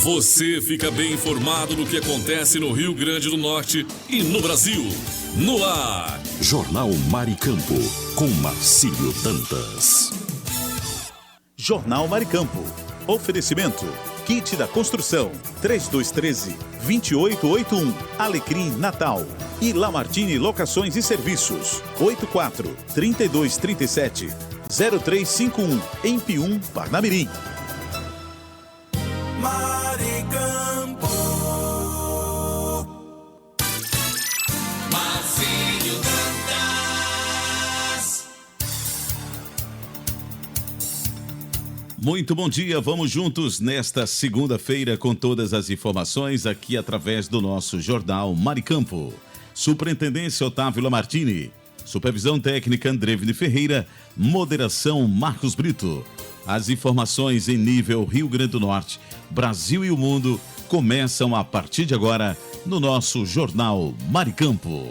Você fica bem informado do que acontece no Rio Grande do Norte e no Brasil. No ar. Jornal Maricampo, com Marcílio Dantas. Jornal Maricampo. Oferecimento. Kit da Construção. 3213-2881. Alecrim Natal. E Lamartine Locações e Serviços. 84-3237-0351. Em Pium, Parnamirim. Maricampo. Marcílio Dantas. Muito bom dia, vamos juntos nesta segunda-feira com todas as informações aqui através do nosso Jornal Maricampo. Superintendência Otávio Lamartine, Supervisão Técnica Andrevne Ferreira, Moderação Marcos Brito. As informações em nível Rio Grande do Norte, Brasil e o mundo começam a partir de agora no nosso Jornal Maricampo.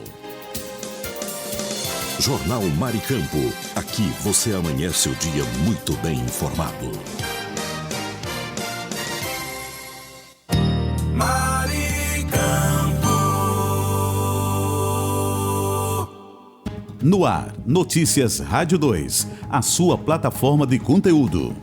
Jornal Maricampo. Aqui você amanhece o dia muito bem informado. No ar, Notícias Rádio 2, a sua plataforma de conteúdo.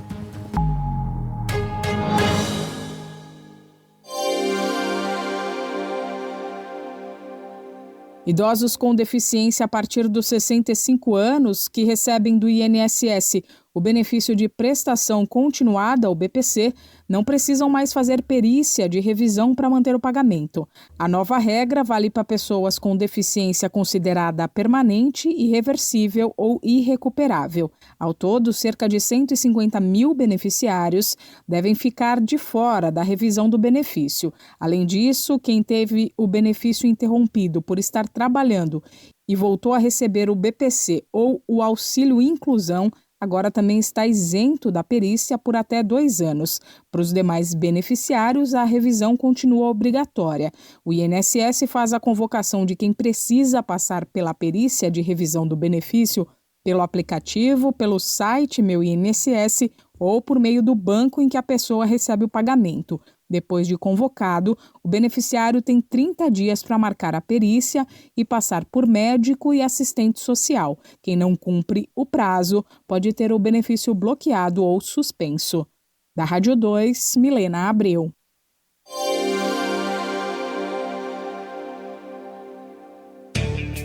Idosos com deficiência a partir dos 65 anos que recebem do INSS o benefício de prestação continuada, o BPC, não precisam mais fazer perícia de revisão para manter o pagamento. A nova regra vale para pessoas com deficiência considerada permanente, irreversível ou irrecuperável. Ao todo, cerca de 150 mil beneficiários devem ficar de fora da revisão do benefício. Além disso, quem teve o benefício interrompido por estar trabalhando e voltou a receber o BPC ou o auxílio inclusão, agora também está isento da perícia por até 2 anos. Para os demais beneficiários, a revisão continua obrigatória. O INSS faz a convocação de quem precisa passar pela perícia de revisão do benefício pelo aplicativo, pelo site Meu INSS ou por meio do banco em que a pessoa recebe o pagamento. Depois de convocado, o beneficiário tem 30 dias para marcar a perícia e passar por médico e assistente social. Quem não cumpre o prazo pode ter o benefício bloqueado ou suspenso. Da Rádio 2, Milena Abreu.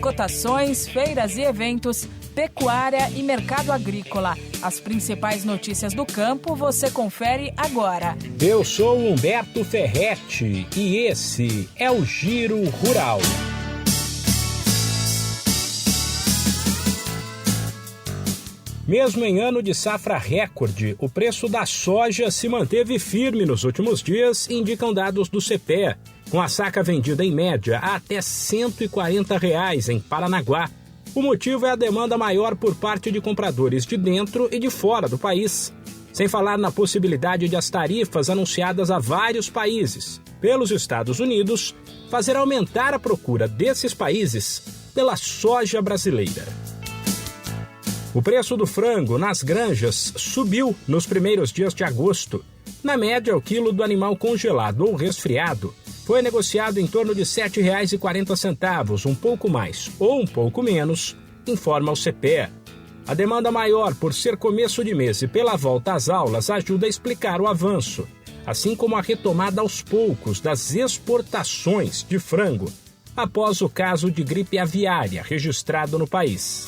Cotações, feiras e eventos, pecuária e mercado agrícola. As principais notícias do campo você confere agora. Eu sou Humberto Ferretti e esse é o Giro Rural. Mesmo em ano de safra recorde, o preço da soja se manteve firme nos últimos dias, indicam dados do CPEA, com a saca vendida em média a até R$ 140 em Paranaguá. O motivo é a demanda maior por parte de compradores de dentro e de fora do país. Sem falar na possibilidade de as tarifas anunciadas a vários países, pelos Estados Unidos, fazer aumentar a procura desses países pela soja brasileira. O preço do frango nas granjas subiu nos primeiros dias de agosto. Na média, o quilo do animal congelado ou resfriado foi negociado em torno de R$ 7,40, um pouco mais ou um pouco menos, informa o CPEA. A demanda maior por ser começo de mês e pela volta às aulas ajuda a explicar o avanço, assim como a retomada aos poucos das exportações de frango, após o caso de gripe aviária registrado no país.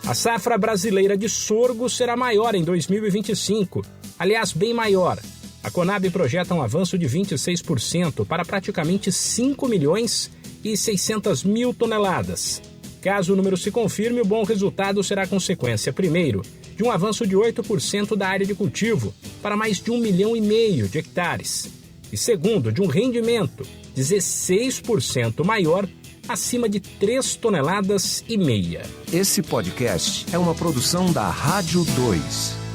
A safra brasileira de sorgo será maior em 2025, aliás, bem maior. A Conab projeta um avanço de 26% para praticamente 5 milhões e 600 mil toneladas. Caso o número se confirme, o bom resultado será consequência, primeiro, de um avanço de 8% da área de cultivo para mais de 1,5 milhão de hectares. E segundo, de um rendimento 16% maior, acima de 3,5 toneladas. Esse podcast é uma produção da Rádio 2.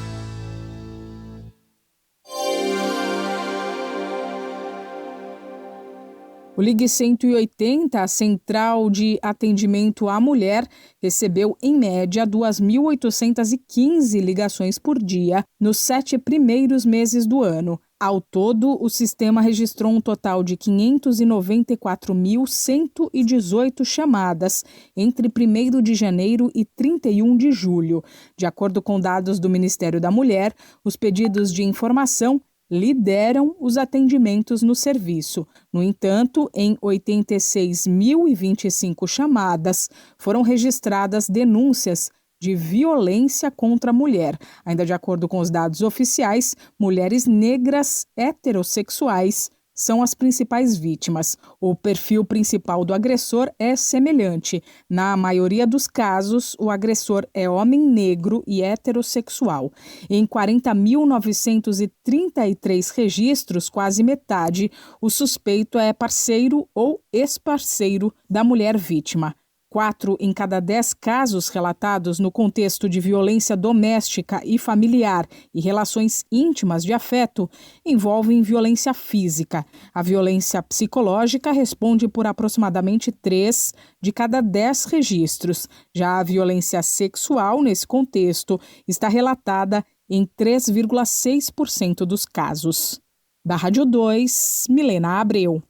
O Ligue 180, a central de atendimento à mulher, recebeu, em média, 2.815 ligações por dia nos 7 primeiros meses do ano. Ao todo, o sistema registrou um total de 594.118 chamadas entre 1º de janeiro e 31 de julho. De acordo com dados do Ministério da Mulher, os pedidos de informação lideram os atendimentos no serviço. No entanto, em 86.025 chamadas, foram registradas denúncias de violência contra a mulher. Ainda de acordo com os dados oficiais, mulheres negras heterossexuais são as principais vítimas. O perfil principal do agressor é semelhante. Na maioria dos casos, o agressor é homem negro e heterossexual. Em 40.933 registros, quase metade, o suspeito é parceiro ou ex-parceiro da mulher vítima. 4 em cada 10 casos relatados no contexto de violência doméstica e familiar e relações íntimas de afeto envolvem violência física. A violência psicológica responde por aproximadamente 3 de cada 10 registros. Já a violência sexual, nesse contexto, está relatada em 3,6% dos casos. Da Rádio 2, Milena Abreu.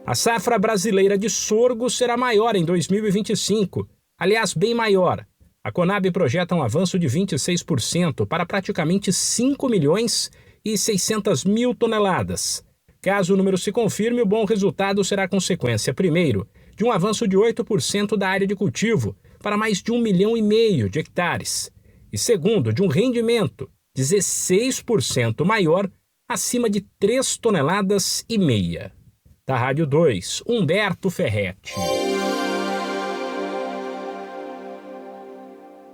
A safra brasileira de sorgo será maior em 2025, aliás, bem maior. A Conab projeta um avanço de 26% para praticamente 5.600.000 toneladas. Caso o número se confirme, o bom resultado será consequência, primeiro, de um avanço de 8% da área de cultivo para mais de 1,5 milhão de hectares. E segundo, de um rendimento 16% maior, acima de 3,5 toneladas. Da Rádio 2, Humberto Ferretti.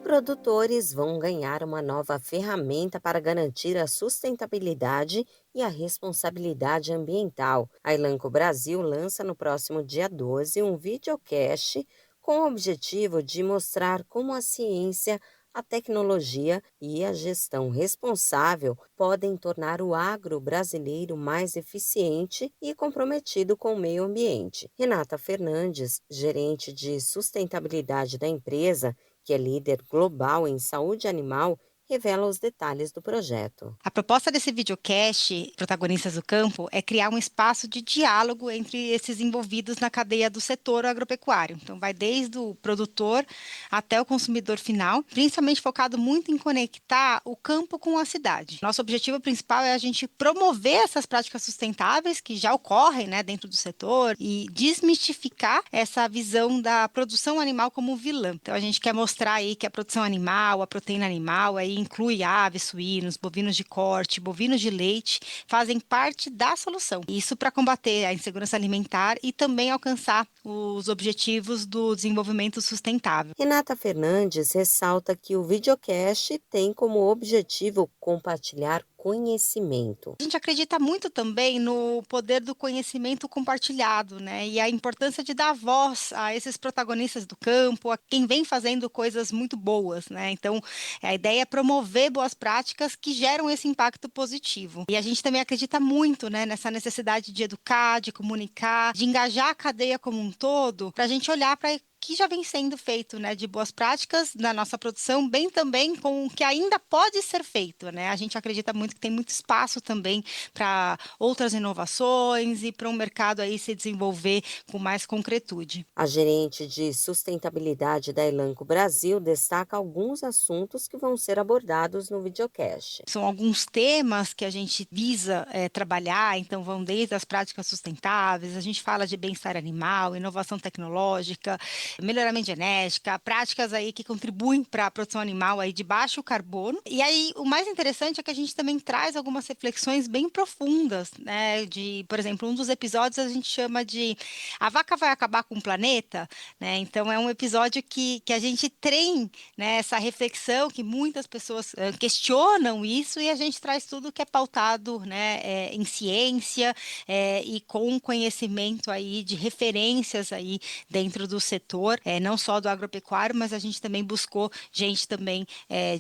Produtores vão ganhar uma nova ferramenta para garantir a sustentabilidade e a responsabilidade ambiental. A Elanco Brasil lança no próximo dia 12 um videocast com o objetivo de mostrar como a ciência, a tecnologia e a gestão responsável podem tornar o agro brasileiro mais eficiente e comprometido com o meio ambiente. Renata Fernandes, gerente de sustentabilidade da empresa, que é líder global em saúde animal, revela os detalhes do projeto. A proposta desse videocast, Protagonistas do Campo, é criar um espaço de diálogo entre esses envolvidos na cadeia do setor agropecuário. Então, vai desde o produtor até o consumidor final, principalmente focado muito em conectar o campo com a cidade. Nosso objetivo principal é a gente promover essas práticas sustentáveis que já ocorrem, dentro do setor e desmistificar essa visão da produção animal como vilã. Então, a gente quer mostrar aí que a produção animal, a proteína animal, aí inclui aves, suínos, bovinos de corte, bovinos de leite, fazem parte da solução. Isso para combater a insegurança alimentar e também alcançar os objetivos do desenvolvimento sustentável. Renata Fernandes ressalta que o videocast tem como objetivo compartilhar conhecimento. A gente acredita muito também no poder do conhecimento compartilhado, e a importância de dar voz a esses protagonistas do campo, a quem vem fazendo coisas muito boas, Então, a ideia é promover boas práticas que geram esse impacto positivo. E a gente também acredita muito, nessa necessidade de educar, de comunicar, de engajar a cadeia como um todo, para a gente olhar para que já vem sendo feito, de boas práticas na nossa produção, bem também com o que ainda pode ser feito, A gente acredita muito que tem muito espaço também para outras inovações e para um mercado aí se desenvolver com mais concretude. A gerente de sustentabilidade da Elanco Brasil destaca alguns assuntos que vão ser abordados no videocast. São alguns temas que a gente visa trabalhar, então vão desde as práticas sustentáveis, a gente fala de bem-estar animal, inovação tecnológica, melhoramento genética, práticas aí que contribuem para a produção animal aí de baixo carbono. E aí o mais interessante é que a gente também traz algumas reflexões bem profundas, por exemplo, um dos episódios a gente chama de A Vaca Vai Acabar com o Planeta, Então é um episódio que a gente tem, essa reflexão que muitas pessoas questionam isso e a gente traz tudo que é pautado, em ciência e com conhecimento aí de referências aí dentro do setor, não só do agropecuário, mas a gente também buscou gente também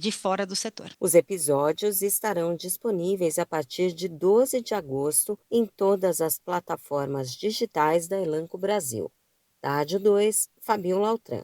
de fora do setor. Os episódios estarão disponíveis a partir de 12 de agosto em todas as plataformas digitais da Elanco Brasil. Da Rádio 2, Fabiola Altran.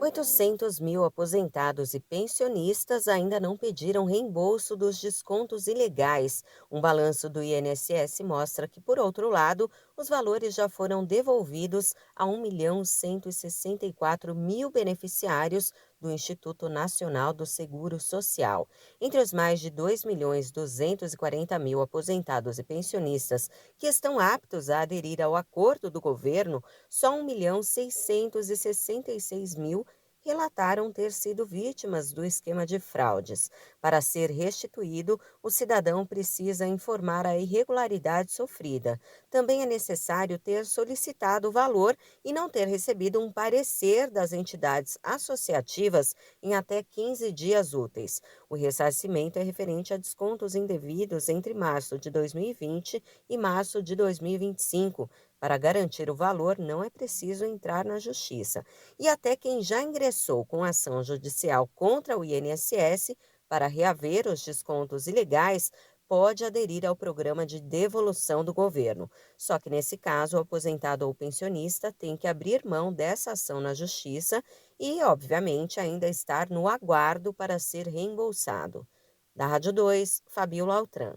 800 mil aposentados e pensionistas ainda não pediram reembolso dos descontos ilegais. Um balanço do INSS mostra que, por outro lado, os valores já foram devolvidos a 1.164.000 beneficiários do Instituto Nacional do Seguro Social. Entre os mais de 2.240.000 aposentados e pensionistas que estão aptos a aderir ao acordo do governo, só 1.666.000 relataram ter sido vítimas do esquema de fraudes. Para ser restituído, o cidadão precisa informar a irregularidade sofrida. Também é necessário ter solicitado o valor e não ter recebido um parecer das entidades associativas em até 15 dias úteis. O ressarcimento é referente a descontos indevidos entre março de 2020 e março de 2025. Para garantir o valor, não é preciso entrar na justiça. E até quem já ingressou com ação judicial contra o INSS para reaver os descontos ilegais pode aderir ao programa de devolução do governo. Só que, nesse caso, o aposentado ou pensionista tem que abrir mão dessa ação na justiça e, obviamente, ainda estar no aguardo para ser reembolsado. Da Rádio 2, Fabiola Altran.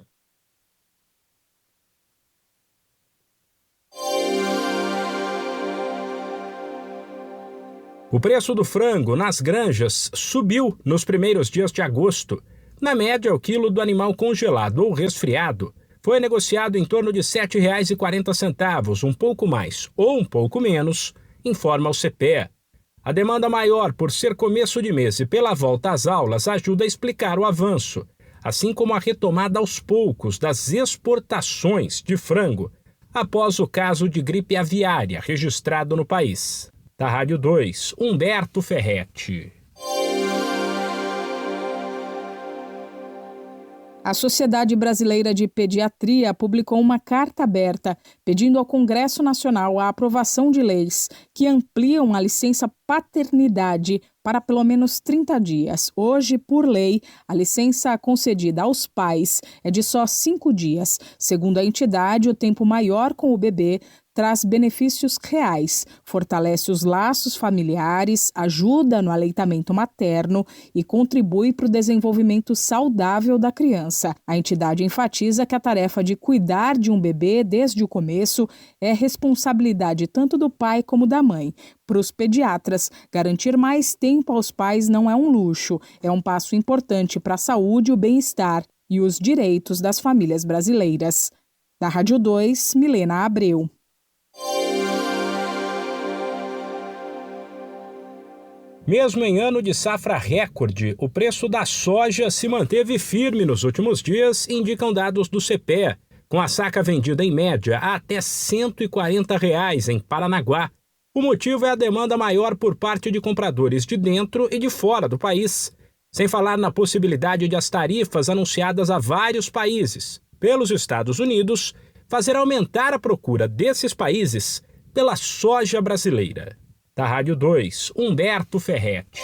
O preço do frango nas granjas subiu nos primeiros dias de agosto. Na média, o quilo do animal congelado ou resfriado foi negociado em torno de R$ 7,40, um pouco mais ou um pouco menos, informa o CPEA. A demanda maior por ser começo de mês e pela volta às aulas ajuda a explicar o avanço, assim como a retomada aos poucos das exportações de frango, após o caso de gripe aviária registrado no país. Da Rádio 2, Humberto Ferretti. A Sociedade Brasileira de Pediatria publicou uma carta aberta pedindo ao Congresso Nacional a aprovação de leis que ampliam a licença paternidade para pelo menos 30 dias. Hoje, por lei, a licença concedida aos pais é de só 5 dias. Segundo a entidade, o tempo maior com o bebê traz benefícios reais, fortalece os laços familiares, ajuda no aleitamento materno e contribui para o desenvolvimento saudável da criança. A entidade enfatiza que a tarefa de cuidar de um bebê desde o começo é responsabilidade tanto do pai como da mãe. Para os pediatras, garantir mais tempo aos pais não é um luxo, é um passo importante para a saúde, o bem-estar e os direitos das famílias brasileiras. Da Rádio 2, Milena Abreu. Mesmo em ano de safra recorde, o preço da soja se manteve firme nos últimos dias, indicam dados do CPEA, com a saca vendida em média a até R$ 140 em Paranaguá. O motivo é a demanda maior por parte de compradores de dentro e de fora do país, sem falar na possibilidade de as tarifas anunciadas a vários países pelos Estados Unidos fazer aumentar a procura desses países pela soja brasileira. Da Rádio 2, Humberto Ferretti.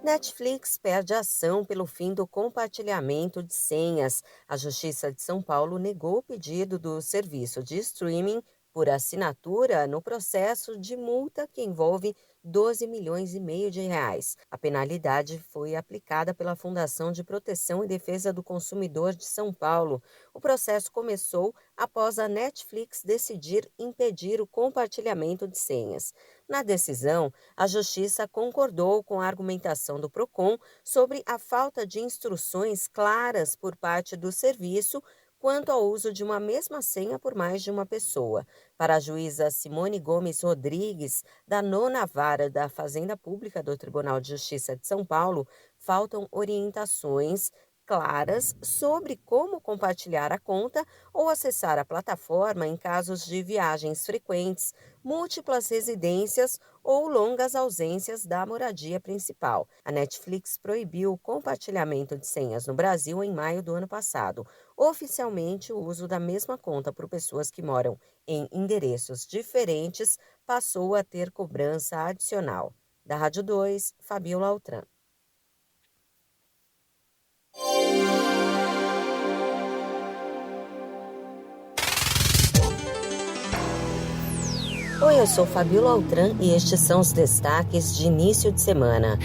Netflix perde ação pelo fim do compartilhamento de senhas. A Justiça de São Paulo negou o pedido do serviço de streaming por assinatura no processo de multa que envolve 12,5 milhões de reais. A penalidade foi aplicada pela Fundação de Proteção e Defesa do Consumidor de São Paulo. O processo começou após a Netflix decidir impedir o compartilhamento de senhas. Na decisão, a Justiça concordou com a argumentação do Procon sobre a falta de instruções claras por parte do serviço quanto ao uso de uma mesma senha por mais de uma pessoa. Para a juíza Simone Gomes Rodrigues, da 9ª Vara da Fazenda Pública do Tribunal de Justiça de São Paulo, faltam orientações claras sobre como compartilhar a conta ou acessar a plataforma em casos de viagens frequentes, múltiplas residências ou longas ausências da moradia principal. A Netflix proibiu o compartilhamento de senhas no Brasil em maio do ano passado. Oficialmente, o uso da mesma conta por pessoas que moram em endereços diferentes passou a ter cobrança adicional. Da Rádio 2, Fabiola Altran. O eu sou Fabiola Altran e estes são os destaques de início de semana.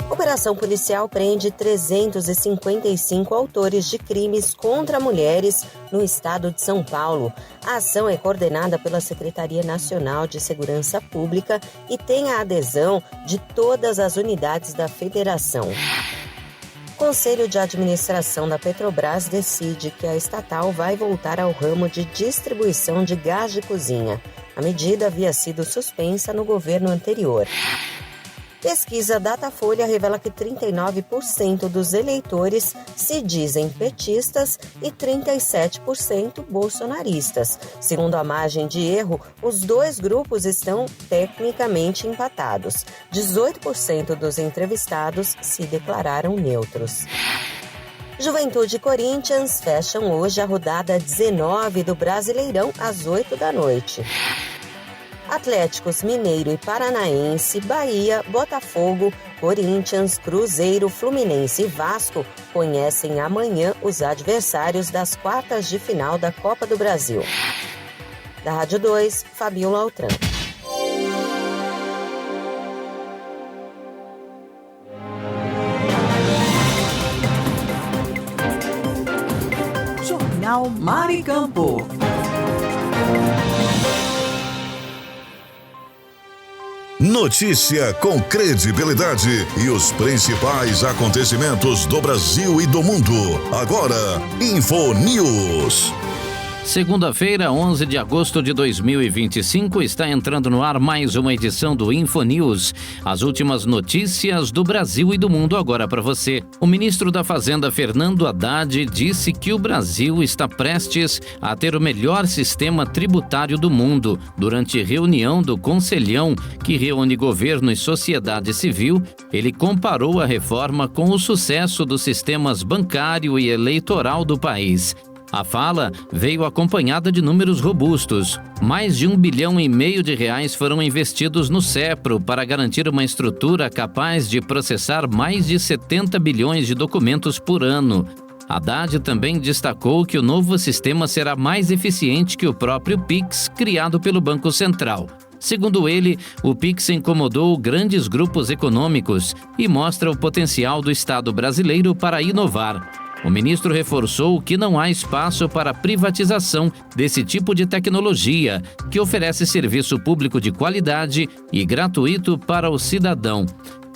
Operação policial prende 355 autores de crimes contra mulheres no estado de São Paulo. A ação é coordenada pela Secretaria Nacional de Segurança Pública e tem a adesão de todas as unidades da federação. O Conselho de Administração da Petrobras decide que a estatal vai voltar ao ramo de distribuição de gás de cozinha. A medida havia sido suspensa no governo anterior. Pesquisa Datafolha revela que 39% dos eleitores se dizem petistas e 37% bolsonaristas. Segundo a margem de erro, os dois grupos estão tecnicamente empatados. 18% dos entrevistados se declararam neutros. Juventude e Corinthians fecham hoje a rodada 19 do Brasileirão às 8 da noite. Atléticos Mineiro e Paranaense, Bahia, Botafogo, Corinthians, Cruzeiro, Fluminense e Vasco conhecem amanhã os adversários das quartas de final da Copa do Brasil. Da Rádio 2, Fabiola Altran. Jornal Maricampo. Notícia com credibilidade e os principais acontecimentos do Brasil e do mundo. Agora, InfoNews. Segunda-feira, 11 de agosto de 2025, está entrando no ar mais uma edição do InfoNews. As últimas notícias do Brasil e do mundo agora para você. O ministro da Fazenda, Fernando Haddad, disse que o Brasil está prestes a ter o melhor sistema tributário do mundo. Durante reunião do Conselhão, que reúne governo e sociedade civil, ele comparou a reforma com o sucesso dos sistemas bancário e eleitoral do país. A fala veio acompanhada de números robustos. Mais de R$1,5 bilhão foram investidos no CEPRO para garantir uma estrutura capaz de processar mais de 70 bilhões de documentos por ano. Haddad também destacou que o novo sistema será mais eficiente que o próprio PIX, criado pelo Banco Central. Segundo ele, o PIX incomodou grandes grupos econômicos e mostra o potencial do Estado brasileiro para inovar. O ministro reforçou que não há espaço para privatização desse tipo de tecnologia, que oferece serviço público de qualidade e gratuito para o cidadão.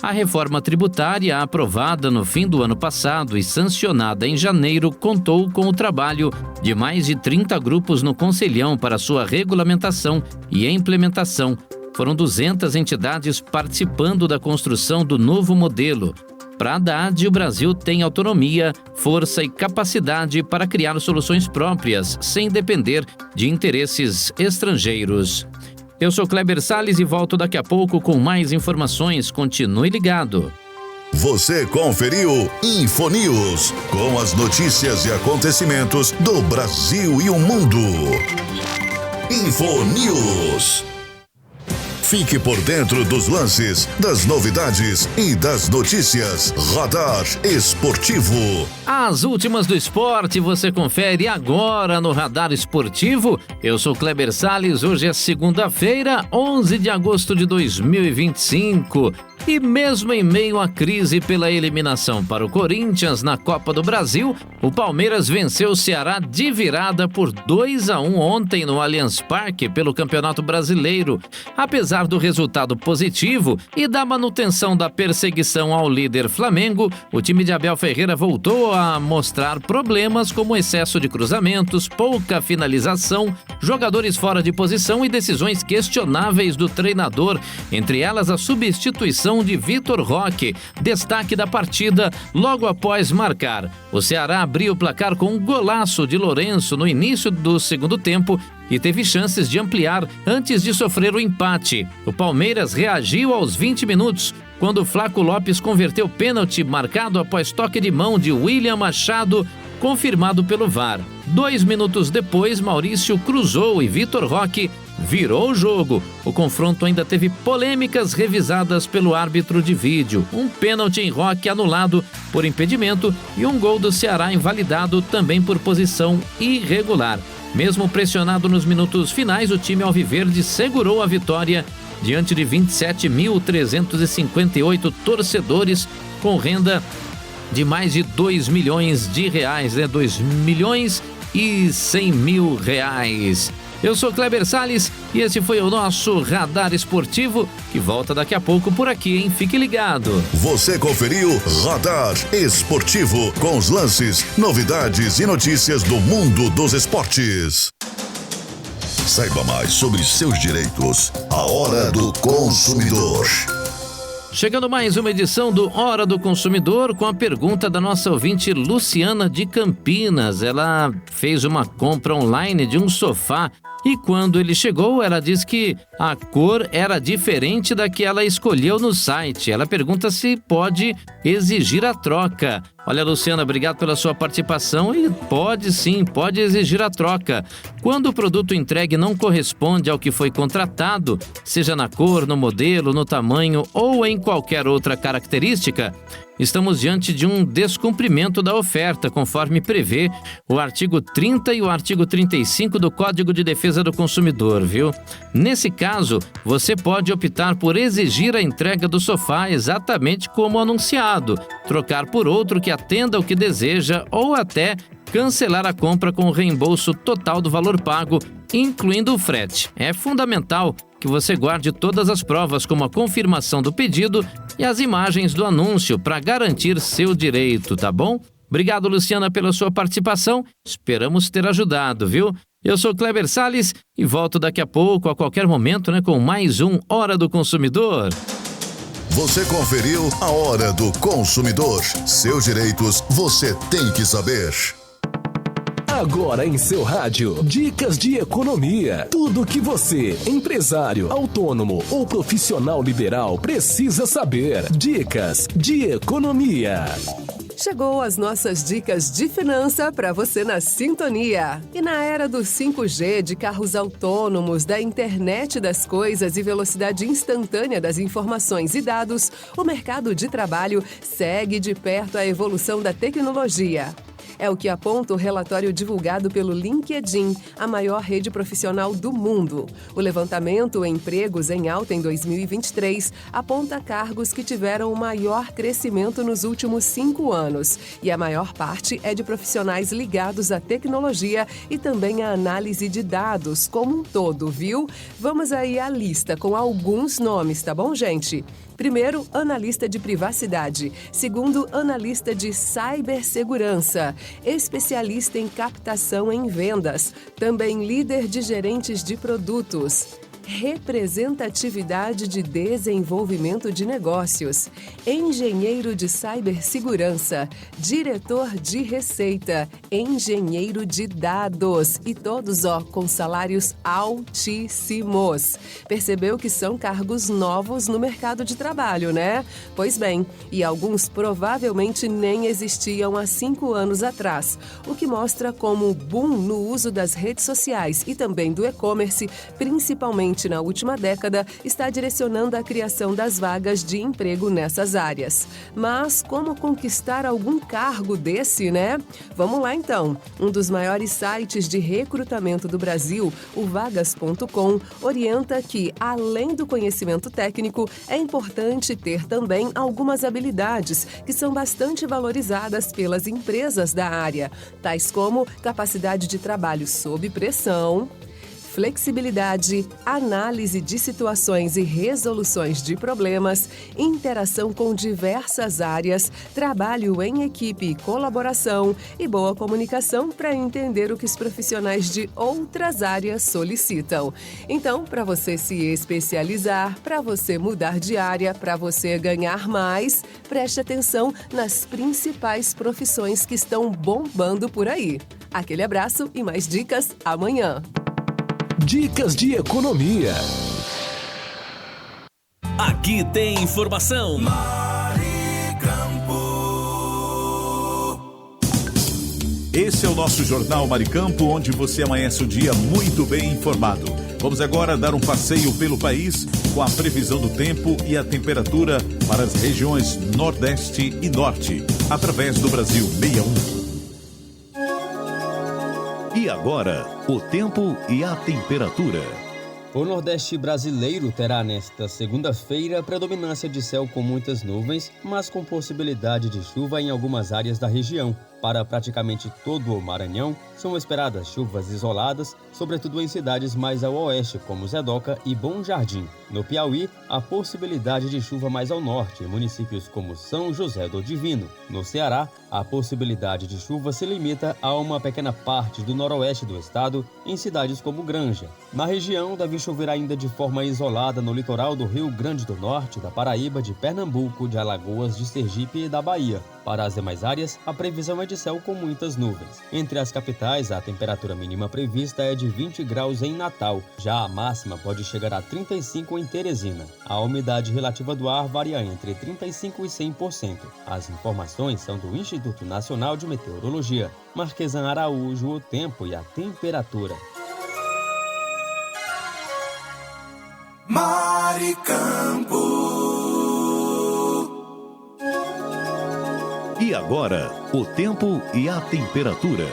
A reforma tributária, aprovada no fim do ano passado e sancionada em janeiro, contou com o trabalho de mais de 30 grupos no Conselhão para sua regulamentação e implementação. Foram 200 entidades participando da construção do novo modelo. Para Haddad, o Brasil tem autonomia, força e capacidade para criar soluções próprias, sem depender de interesses estrangeiros. Eu sou Kleber Salles e volto daqui a pouco com mais informações. Continue ligado. Você conferiu InfoNews, com as notícias e acontecimentos do Brasil e o mundo. InfoNews. Fique por dentro dos lances, das novidades e das notícias. Radar Esportivo. As últimas do esporte você confere agora no Radar Esportivo. Eu sou Kleber Salles, hoje é segunda-feira, 11 de agosto de 2025. E mesmo em meio à crise pela eliminação para o Corinthians na Copa do Brasil, o Palmeiras venceu o Ceará de virada por 2-1 ontem no Allianz Parque pelo Campeonato Brasileiro. Apesar do resultado positivo e da manutenção da perseguição ao líder Flamengo, o time de Abel Ferreira voltou a mostrar problemas como excesso de cruzamentos, pouca finalização, jogadores fora de posição e decisões questionáveis do treinador, entre elas a substituição de Vitor Roque, destaque da partida logo após marcar. O Ceará abriu o placar com um golaço de Lourenço no início do segundo tempo e teve chances de ampliar antes de sofrer o empate. O Palmeiras reagiu aos 20 minutos, quando Flaco Lopes converteu pênalti marcado após toque de mão de William Machado, confirmado pelo VAR. 2 minutos depois, Maurício cruzou e Vitor Roque virou o jogo. O confronto ainda teve polêmicas revisadas pelo árbitro de vídeo. Um pênalti em Roque anulado por impedimento e um gol do Ceará invalidado também por posição irregular. Mesmo pressionado nos minutos finais, o time alviverde segurou a vitória diante de 27.358 torcedores, com renda de mais de 2 milhões de reais, 2 milhões e 100 mil reais. Eu sou Kleber Salles e esse foi o nosso Radar Esportivo, que volta daqui a pouco por aqui, hein? Fique ligado. Você conferiu Radar Esportivo, com os lances, novidades e notícias do mundo dos esportes. Saiba mais sobre seus direitos. A Hora do Consumidor. Chegando mais uma edição do Hora do Consumidor, com a pergunta da nossa ouvinte Luciana de Campinas. Ela fez uma compra online de um sofá e quando ele chegou, ela disse que a cor era diferente da que ela escolheu no site. Ela pergunta se pode exigir a troca. Olha, Luciana, obrigado pela sua participação e pode sim, pode exigir a troca. Quando o produto entregue não corresponde ao que foi contratado, seja na cor, no modelo, no tamanho ou em qualquer outra característica, estamos diante de um descumprimento da oferta, conforme prevê o artigo 30 e o artigo 35 do Código de Defesa do Consumidor, viu? Nesse caso, você pode optar por exigir a entrega do sofá exatamente como anunciado, trocar por outro que atenda o que deseja ou até cancelar a compra com o reembolso total do valor pago, incluindo o frete. É fundamental que você guarde todas as provas, como a confirmação do pedido e as imagens do anúncio, para garantir seu direito, tá bom? Obrigado, Luciana, pela sua participação. Esperamos ter ajudado, viu? Eu sou Kleber Salles e volto daqui a pouco, a qualquer momento, com mais um Hora do Consumidor. Você conferiu a Hora do Consumidor. Seus direitos você tem que saber. Agora em seu rádio, dicas de economia. Tudo que você, empresário, autônomo ou profissional liberal, precisa saber. Dicas de economia. Chegou as nossas dicas de finança para você na sintonia. E na era do 5G, de carros autônomos, da internet das coisas e velocidade instantânea das informações e dados, o mercado de trabalho segue de perto a evolução da tecnologia. É o que aponta o relatório divulgado pelo LinkedIn, a maior rede profissional do mundo. O levantamento Empregos em Alta em 2023 aponta cargos que tiveram o maior crescimento nos últimos 5 anos. E a maior parte é de profissionais ligados à tecnologia e também à análise de dados como um todo, viu? Vamos aí à lista com alguns nomes, tá bom, gente? Primeiro, analista de privacidade. Segundo, analista de cibersegurança. Especialista em captação em vendas. Também líder de gerentes de produtos. Representatividade de desenvolvimento de negócios, engenheiro de cibersegurança, diretor de receita, engenheiro de dados e todos, com salários altíssimos. Percebeu que são cargos novos no mercado de trabalho, né? Pois bem, e alguns provavelmente nem existiam há 5 anos atrás, o que mostra como o boom no uso das redes sociais e também do e-commerce, principalmente na última década, está direcionando a criação das vagas de emprego nessas áreas. Mas como conquistar algum cargo desse, né? Vamos lá então. Um dos maiores sites de recrutamento do Brasil, o Vagas.com, orienta que, além do conhecimento técnico, é importante ter também algumas habilidades que são bastante valorizadas pelas empresas da área, tais como capacidade de trabalho sob pressão, flexibilidade, análise de situações e resoluções de problemas, interação com diversas áreas, trabalho em equipe e colaboração e boa comunicação para entender o que os profissionais de outras áreas solicitam. Então, para você se especializar, para você mudar de área, para você ganhar mais, preste atenção nas principais profissões que estão bombando por aí. Aquele abraço e mais dicas amanhã. Dicas de economia. Aqui tem informação. Esse é o nosso Jornal Maricampo, onde você amanhece o dia muito bem informado. Vamos agora dar um passeio pelo país com a previsão do tempo e a temperatura para as regiões Nordeste e Norte, através do Brasil 61. E agora, o tempo e a temperatura. O Nordeste brasileiro terá nesta segunda-feira predominância de céu com muitas nuvens, mas com possibilidade de chuva em algumas áreas da região. Para praticamente todo o Maranhão, são esperadas chuvas isoladas, sobretudo em cidades mais ao oeste, como Zedoca e Bom Jardim. No Piauí, há possibilidade de chuva mais ao norte, em municípios como São José do Divino. No Ceará, a possibilidade de chuva se limita a uma pequena parte do noroeste do estado, em cidades como Granja. Na região, deve chover ainda de forma isolada no litoral do Rio Grande do Norte, da Paraíba, de Pernambuco, de Alagoas, de Sergipe e da Bahia. Para as demais áreas, a previsão é de céu com muitas nuvens. Entre as capitais, a temperatura mínima prevista é de 20 graus em Natal. Já a máxima pode chegar a 35 em Teresina. A umidade relativa do ar varia entre 35% e 100%. As informações são do Instituto Nacional de Meteorologia. Marquesan Araújo, o tempo e a temperatura. Maricampo. E agora, o tempo e a temperatura.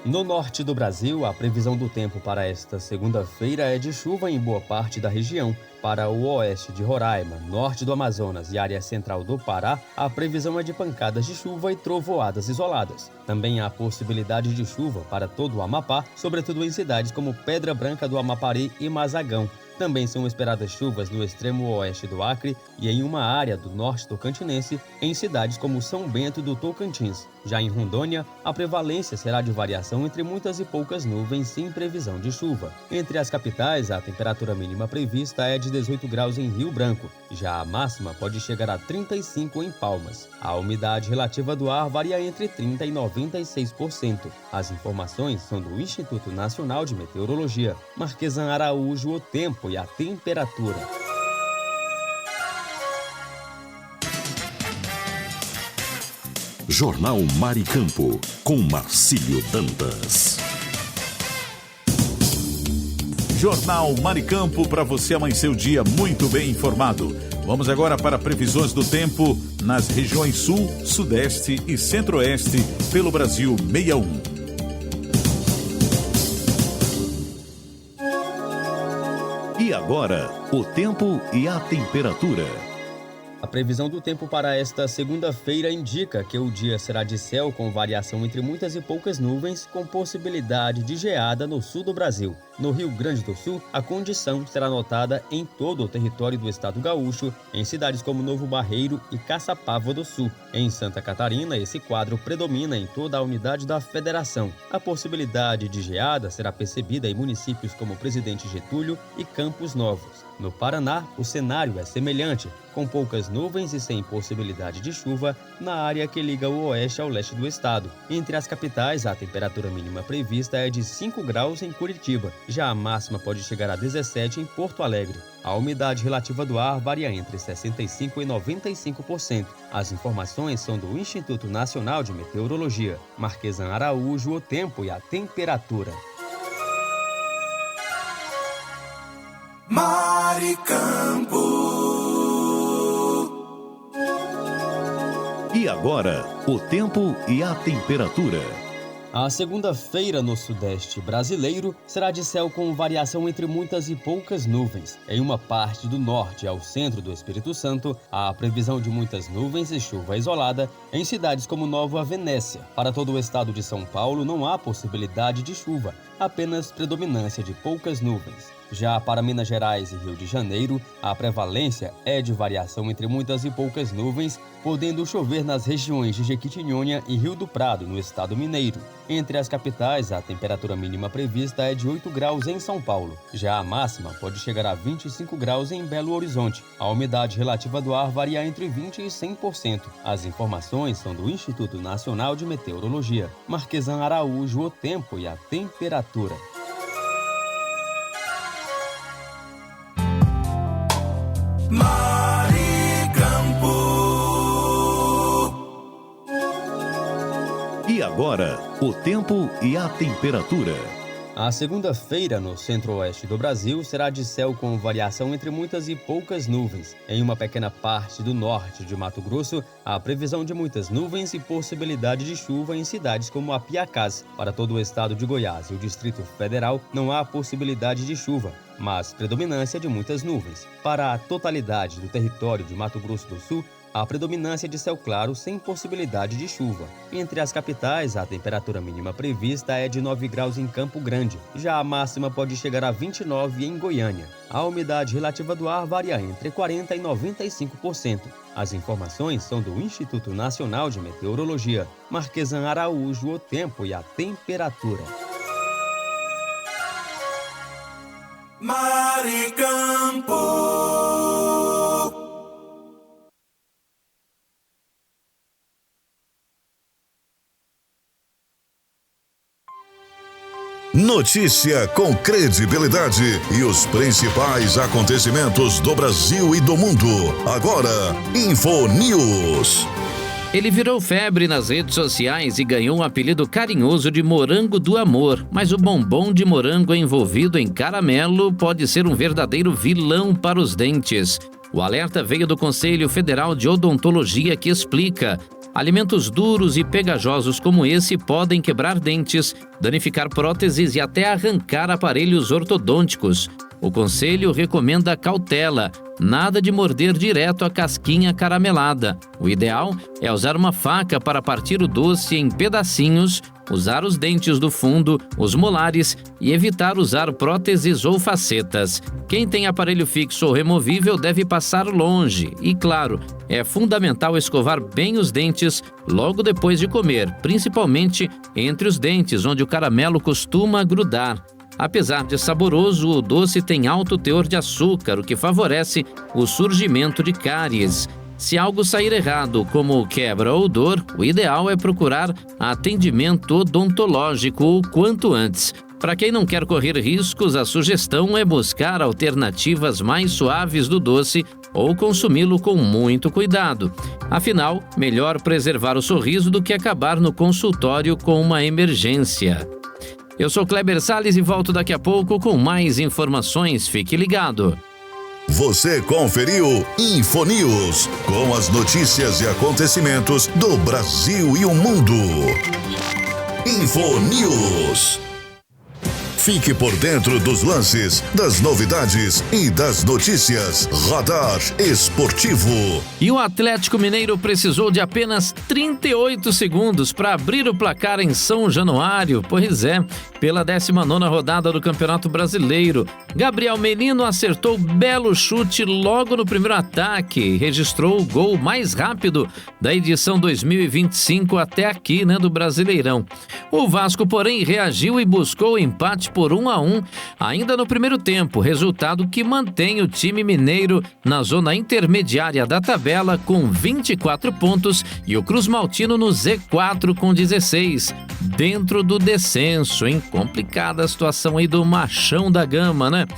No norte do Brasil, a previsão do tempo para esta segunda-feira é de chuva em boa parte da região. Para o oeste de Roraima, norte do Amazonas e área central do Pará, a previsão é de pancadas de chuva e trovoadas isoladas. Também há possibilidade de chuva para todo o Amapá, sobretudo em cidades como Pedra Branca do Amapari e Mazagão. Também são esperadas chuvas no extremo oeste do Acre e em uma área do norte tocantinense, em cidades como São Bento do Tocantins. Já em Rondônia, a prevalência será de variação entre muitas e poucas nuvens, sem previsão de chuva. Entre as capitais, a temperatura mínima prevista é de 18 graus em Rio Branco. Já a máxima pode chegar a 35 em Palmas. A umidade relativa do ar varia entre 30% e 96%. As informações são do Instituto Nacional de Meteorologia. Marquesan Araújo, o tempo e a temperatura. Jornal Maricampo, com Marcílio Dantas. Jornal Maricampo, para você amanhecer o dia muito bem informado. Vamos agora para previsões do tempo nas regiões Sul, Sudeste e Centro-Oeste pelo Brasil 61. E agora, o tempo e a temperatura. A previsão do tempo para esta segunda-feira indica que o dia será de céu com variação entre muitas e poucas nuvens, com possibilidade de geada no sul do Brasil. No Rio Grande do Sul, a condição será notada em todo o território do estado gaúcho, em cidades como Novo Barreiro e Caçapava do Sul. Em Santa Catarina, esse quadro predomina em toda a unidade da federação. A possibilidade de geada será percebida em municípios como Presidente Getúlio e Campos Novos. No Paraná, o cenário é semelhante, com poucas nuvens e sem possibilidade de chuva na área que liga o oeste ao leste do estado. Entre as capitais, a temperatura mínima prevista é de 5 graus em Curitiba. Já a máxima pode chegar a 17 em Porto Alegre. A umidade relativa do ar varia entre 65% e 95%. As informações são do Instituto Nacional de Meteorologia. Marquesan Araújo, o tempo e a temperatura. Maricampo. E agora, o tempo e a temperatura. A segunda-feira no Sudeste brasileiro será de céu com variação entre muitas e poucas nuvens. Em uma parte do norte ao centro do Espírito Santo, há previsão de muitas nuvens e chuva isolada em cidades como Nova Venécia. Para todo o estado de São Paulo não há possibilidade de chuva, apenas predominância de poucas nuvens. Já para Minas Gerais e Rio de Janeiro, a prevalência é de variação entre muitas e poucas nuvens, podendo chover nas regiões de Jequitinhonha e Rio do Prado, no estado mineiro. Entre as capitais, a temperatura mínima prevista é de 8 graus em São Paulo. Já a máxima pode chegar a 25 graus em Belo Horizonte. A umidade relativa do ar varia entre 20% e 100%. As informações são do Instituto Nacional de Meteorologia. Marquesan Araújo, o tempo e a temperatura. Maricampo. E agora, o tempo e a temperatura. A segunda-feira no centro-oeste do Brasil será de céu com variação entre muitas e poucas nuvens. Em uma pequena parte do norte de Mato Grosso, há previsão de muitas nuvens e possibilidade de chuva em cidades como Apiacás. Para todo o estado de Goiás e o Distrito Federal, não há possibilidade de chuva, mas predominância de muitas nuvens. Para a totalidade do território de Mato Grosso do Sul, a predominância de céu claro sem possibilidade de chuva. Entre as capitais, a temperatura mínima prevista é de 9 graus em Campo Grande. Já a máxima pode chegar a 29 em Goiânia. A umidade relativa do ar varia entre 40% e 95%. As informações são do Instituto Nacional de Meteorologia. Marquesan Araújo, o tempo e a temperatura. Maricampo. Notícia com credibilidade e os principais acontecimentos do Brasil e do mundo. Agora, InfoNews. Ele virou febre nas redes sociais e ganhou um apelido carinhoso de Morango do Amor. Mas o bombom de morango envolvido em caramelo pode ser um verdadeiro vilão para os dentes. O alerta veio do Conselho Federal de Odontologia, que explica: alimentos duros e pegajosos como esse podem quebrar dentes, danificar próteses e até arrancar aparelhos ortodônticos. O conselho recomenda cautela, nada de morder direto a casquinha caramelada. O ideal é usar uma faca para partir o doce em pedacinhos, usar os dentes do fundo, os molares e evitar usar próteses ou facetas. Quem tem aparelho fixo ou removível deve passar longe e, claro, é fundamental escovar bem os dentes logo depois de comer, principalmente entre os dentes, onde o caramelo costuma grudar. Apesar de saboroso, o doce tem alto teor de açúcar, o que favorece o surgimento de cáries. Se algo sair errado, como quebra ou dor, o ideal é procurar atendimento odontológico o quanto antes. Para quem não quer correr riscos, a sugestão é buscar alternativas mais suaves do doce ou consumi-lo com muito cuidado. Afinal, melhor preservar o sorriso do que acabar no consultório com uma emergência. Eu sou Kleber Salles e volto daqui a pouco com mais informações. Fique ligado. Você conferiu InfoNews, com as notícias e acontecimentos do Brasil e o mundo. InfoNews. Fique por dentro dos lances, das novidades e das notícias. Radar Esportivo. E o Atlético Mineiro precisou de apenas 38 segundos para abrir o placar em São Januário. Pois é, pela 19ª rodada do Campeonato Brasileiro. Gabriel Menino acertou belo chute logo no primeiro ataque e registrou o gol mais rápido da edição 2025 até aqui, do Brasileirão. O Vasco, porém, reagiu e buscou o empate por 1-1 ainda no primeiro tempo, resultado que mantém o time mineiro na zona intermediária da tabela com 24 pontos e o Cruz Maltino no Z4 com 16, dentro do descenso, hein? Complicada a situação aí do Machão da Gama,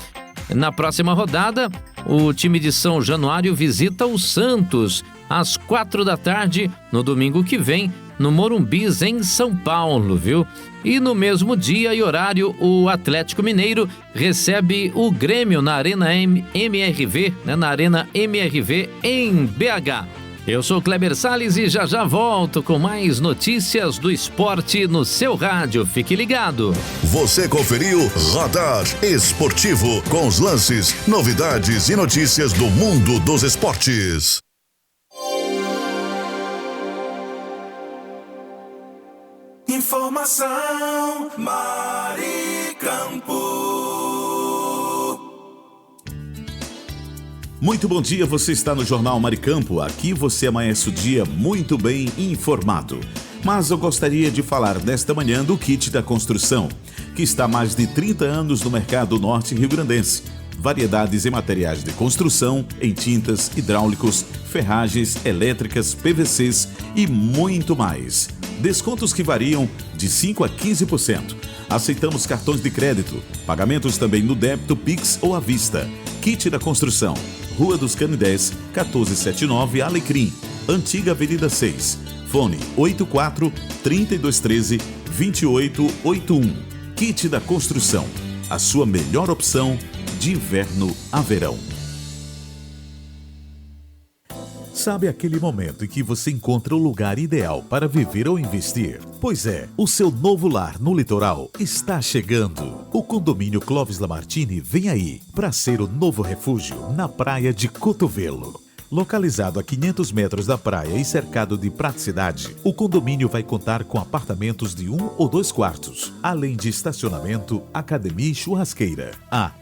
Na próxima rodada, o time de São Januário visita o Santos às 4 da tarde, no domingo que vem, no Morumbis, em São Paulo, viu? E no mesmo dia e horário, o Atlético Mineiro recebe o Grêmio na Arena MRV, na Arena MRV em BH. Eu sou Kleber Salles e já volto com mais notícias do esporte no seu rádio. Fique ligado. Você conferiu Radar Esportivo, com os lances, novidades e notícias do mundo dos esportes. Informação Maricampo. Muito bom dia, você está no Jornal Maricampo. Aqui você amanhece o dia muito bem informado. Mas eu gostaria de falar nesta manhã do Kit da Construção, que está há mais de 30 anos no mercado norte rio-grandense. Variedades em materiais de construção, em tintas, hidráulicos, ferragens, elétricas, PVCs e muito mais. Descontos que variam de 5% a 15%. Aceitamos cartões de crédito, pagamentos também no débito, Pix ou à vista. Kit da Construção, Rua dos Canidés, 1479 Alecrim, Antiga Avenida 6. Fone 84-3213-2881. Kit da Construção, a sua melhor opção de inverno a verão. Sabe aquele momento em que você encontra o lugar ideal para viver ou investir? Pois é, o seu novo lar no litoral está chegando. O condomínio Clóvis Lamartine vem aí para ser o novo refúgio na praia de Cotovelo. Localizado a 500 metros da praia e cercado de praticidade, o condomínio vai contar com apartamentos de 1 ou 2 quartos, além de estacionamento, academia e churrasqueira.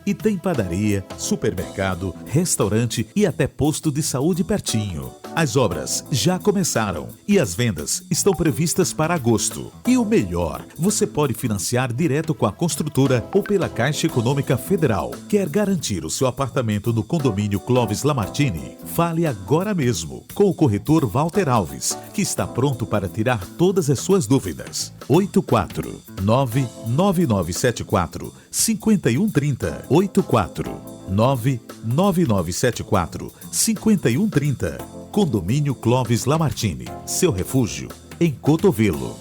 E tem padaria, supermercado, restaurante e até posto de saúde pertinho. As obras já começaram e as vendas estão previstas para agosto. E o melhor, você pode financiar direto com a construtora ou pela Caixa Econômica Federal. Quer garantir o seu apartamento no condomínio Clóvis Lamartine? Fale agora mesmo com o corretor Walter Alves, que está pronto para tirar todas as suas dúvidas. 849-9974-5130. 849-9974-5130. Condomínio Clóvis Lamartine, seu refúgio em Cotovelo.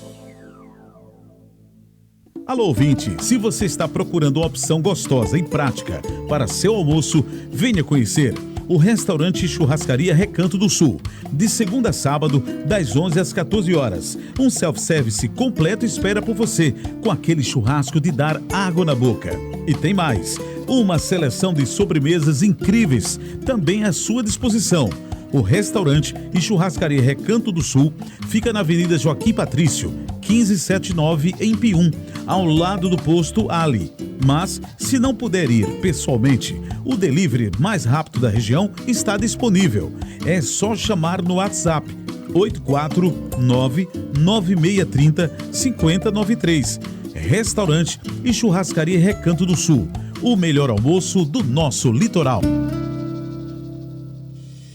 Alô, ouvinte, se você está procurando uma opção gostosa e prática para seu almoço, venha conhecer o restaurante Churrascaria Recanto do Sul, de segunda a sábado, das 11 às 14 horas. Um self-service completo espera por você, com aquele churrasco de dar água na boca. E tem mais, uma seleção de sobremesas incríveis também à sua disposição. O restaurante e churrascaria Recanto do Sul fica na Avenida Joaquim Patrício, 1579, em Pium, ao lado do posto Ali. Mas, se não puder ir pessoalmente, o delivery mais rápido da região está disponível. É só chamar no WhatsApp 849-9630-5093. Restaurante e churrascaria Recanto do Sul, o melhor almoço do nosso litoral.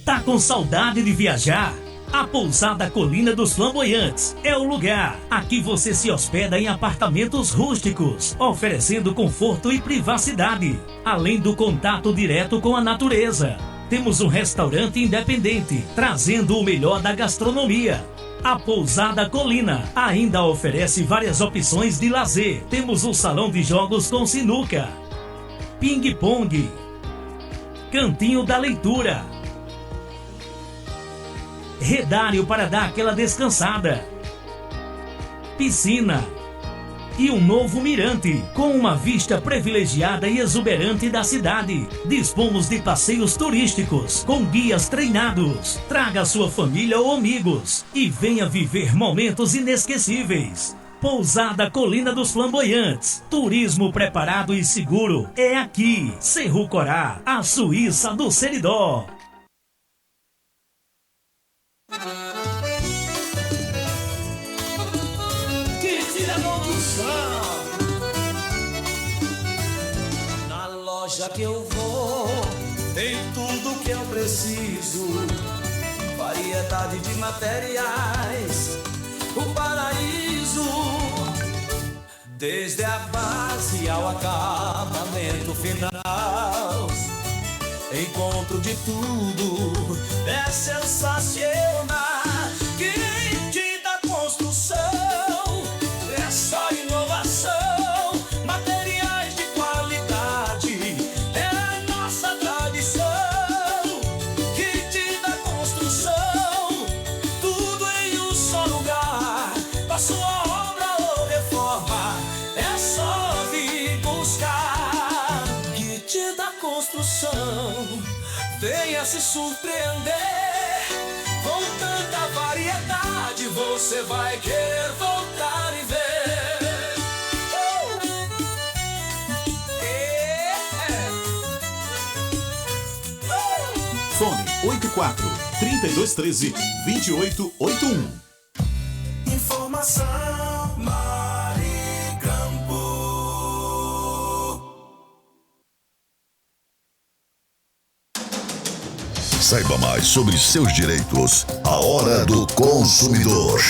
Tá com saudade de viajar? A Pousada Colina dos Flamboyantes é o lugar. Aqui você se hospeda em apartamentos rústicos, oferecendo conforto e privacidade, além do contato direto com a natureza. Temos um restaurante independente, trazendo o melhor da gastronomia. A Pousada Colina ainda oferece várias opções de lazer. Temos um salão de jogos com sinuca, ping-pong, cantinho da leitura, redário para dar aquela descansada, piscina e um novo mirante com uma vista privilegiada e exuberante da cidade. Dispomos de passeios turísticos com guias treinados. Traga sua família ou amigos e venha viver momentos inesquecíveis. Pousada Colina dos Flamboyantes. Turismo preparado e seguro é aqui. Cerro Corá, a Suíça do Seridó. Na loja que eu vou, tem tudo que eu preciso. Variedade de materiais, o paraíso. Desde a base ao acabamento final, encontro de tudo, é sensacional. Quem te dá construção é só inovação, materiais de qualidade, é a nossa tradição. Quem te dá construção, tudo em um só lugar, pra sua obra ou reforma, é só vir buscar. Que te dá construção, venha se surpreender. Com tanta variedade, você vai querer voltar e ver. Fone 84-3213-2881. Informação Maricampo. Saiba mais sobre seus direitos. A Hora do Consumidor.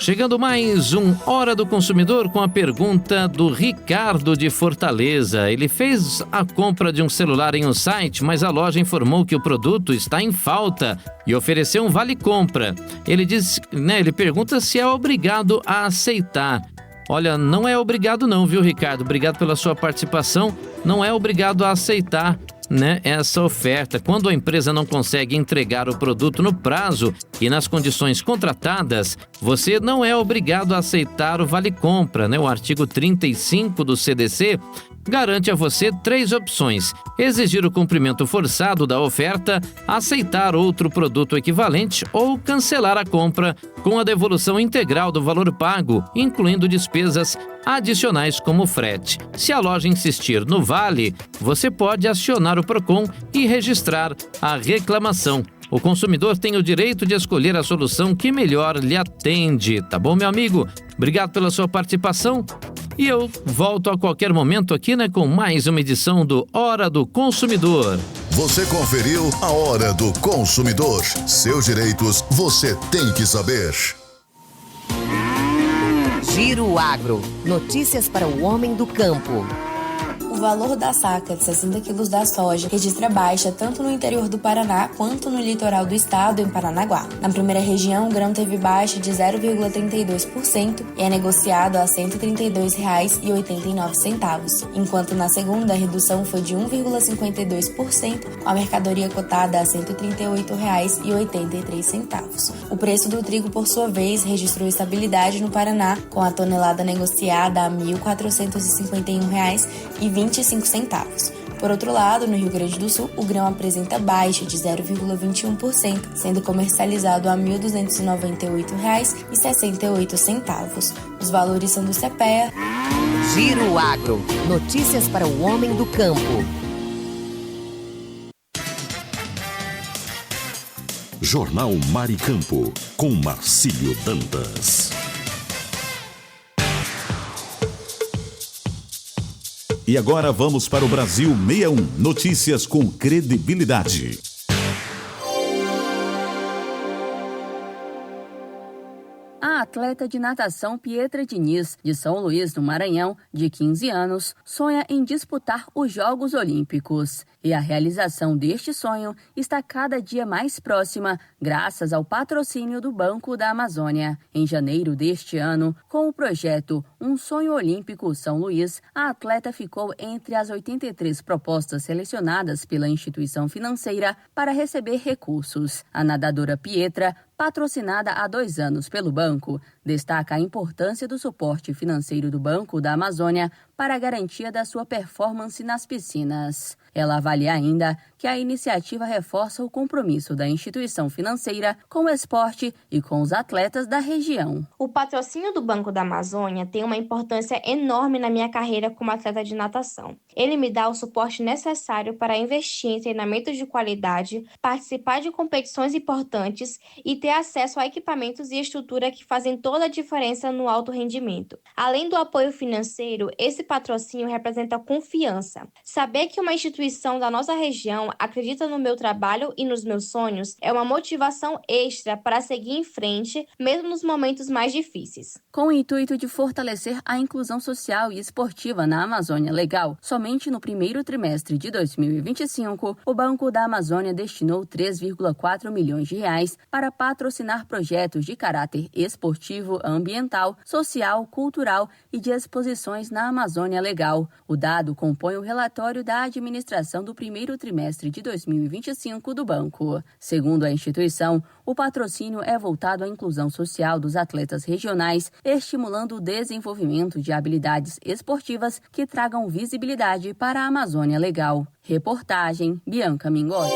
Chegando mais um Hora do Consumidor com a pergunta do Ricardo de Fortaleza. Ele fez a compra de um celular em um site, mas a loja informou que o produto está em falta e ofereceu um vale-compra. Ele diz, ele pergunta se é obrigado a aceitar. Olha, não é obrigado não, viu, Ricardo? Obrigado pela sua participação. Não é obrigado a aceitar, né, essa oferta. Quando a empresa não consegue entregar o produto no prazo e nas condições contratadas, você não é obrigado a aceitar o vale-compra, né? O artigo 35 do CDC garante a você 3 opções: exigir o cumprimento forçado da oferta, aceitar outro produto equivalente ou cancelar a compra com a devolução integral do valor pago, incluindo despesas adicionais como frete. Se a loja insistir no vale, você pode acionar o PROCON e registrar a reclamação. O consumidor tem o direito de escolher a solução que melhor lhe atende, tá bom, meu amigo? Obrigado pela sua participação. E eu volto a qualquer momento aqui, né, com mais uma edição do Hora do Consumidor. Você conferiu a Hora do Consumidor. Seus direitos você tem que saber. Giro Agro. Notícias para o homem do campo. O valor da saca de 60 quilos da soja registra baixa tanto no interior do Paraná quanto no litoral do estado, em Paranaguá. Na primeira região, o grão teve baixa de 0,32% e é negociado a R$ 132,89, enquanto na segunda a redução foi de 1,52%, a mercadoria cotada a R$ 138,83. O preço do trigo, por sua vez, registrou estabilidade no Paraná, com a tonelada negociada a R$ 1.451,25. Por outro lado, no Rio Grande do Sul, o grão apresenta baixa de 0,21%, sendo comercializado a R$ 1.298,68. Os valores são do CPEA. Giro Agro. Notícias para o homem do campo. Jornal Maricampo, com Marcílio Dantas. E agora vamos para o Brasil 61. Notícias com credibilidade. A atleta de natação Pietra Diniz, de São Luís, no Maranhão, de 15 anos, sonha em disputar os Jogos Olímpicos. E a realização deste sonho está cada dia mais próxima, graças ao patrocínio do Banco da Amazônia. Em janeiro deste ano, com o projeto Um Sonho Olímpico São Luís, a atleta ficou entre as 83 propostas selecionadas pela instituição financeira para receber recursos. A nadadora Pietra, patrocinada há 2 anos pelo banco, destaca a importância do suporte financeiro do Banco da Amazônia para a garantia da sua performance nas piscinas. Ela avalia ainda que a iniciativa reforça o compromisso da instituição financeira com o esporte e com os atletas da região. O patrocínio do Banco da Amazônia tem uma importância enorme na minha carreira como atleta de natação. Ele me dá o suporte necessário para investir em treinamentos de qualidade, participar de competições importantes e ter acesso a equipamentos e estrutura que fazem toda a diferença no alto rendimento. Além do apoio financeiro, esse patrocínio representa confiança. Saber que uma instituição da nossa região acredita no meu trabalho e nos meus sonhos é uma motivação extra para seguir em frente, mesmo nos momentos mais difíceis. Com o intuito de fortalecer a inclusão social e esportiva na Amazônia Legal, somente no primeiro trimestre de 2025, o Banco da Amazônia destinou 3,4 milhões de reais para patrocinar projetos de caráter esportivo, ambiental, social, cultural e de exposições na Amazônia Legal. O dado compõe o relatório da administração do primeiro trimestre de 2025 do banco. Segundo a instituição, o patrocínio é voltado à inclusão social dos atletas regionais, estimulando o desenvolvimento de habilidades esportivas que tragam visibilidade para a Amazônia Legal. Reportagem Bianca Mingotti.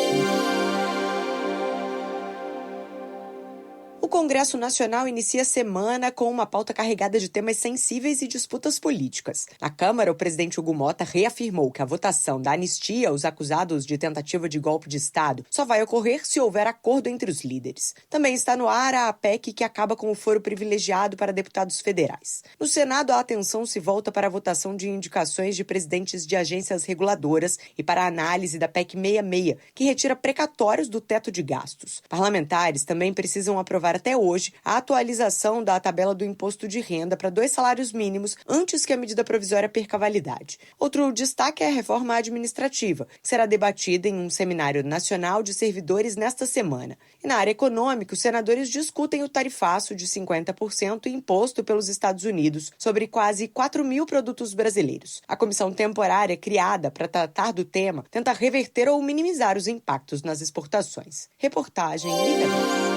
O Congresso Nacional inicia a semana com uma pauta carregada de temas sensíveis e disputas políticas. Na Câmara, o presidente Hugo Mota reafirmou que a votação da anistia aos acusados de tentativa de golpe de Estado só vai ocorrer se houver acordo entre os líderes. Também está no ar a PEC que acaba com o foro privilegiado para deputados federais. No Senado, a atenção se volta para a votação de indicações de presidentes de agências reguladoras e para a análise da PEC 66, que retira precatórios do teto de gastos. Parlamentares também precisam aprovar aguardar até hoje a atualização da tabela do imposto de renda para 2 salários mínimos antes que a medida provisória perca validade. Outro destaque é a reforma administrativa, que será debatida em um seminário nacional de servidores nesta semana. E na área econômica, os senadores discutem o tarifaço de 50% imposto pelos Estados Unidos sobre quase 4 mil produtos brasileiros. A comissão temporária criada para tratar do tema tenta reverter ou minimizar os impactos nas exportações. Reportagem Lívia Gomes.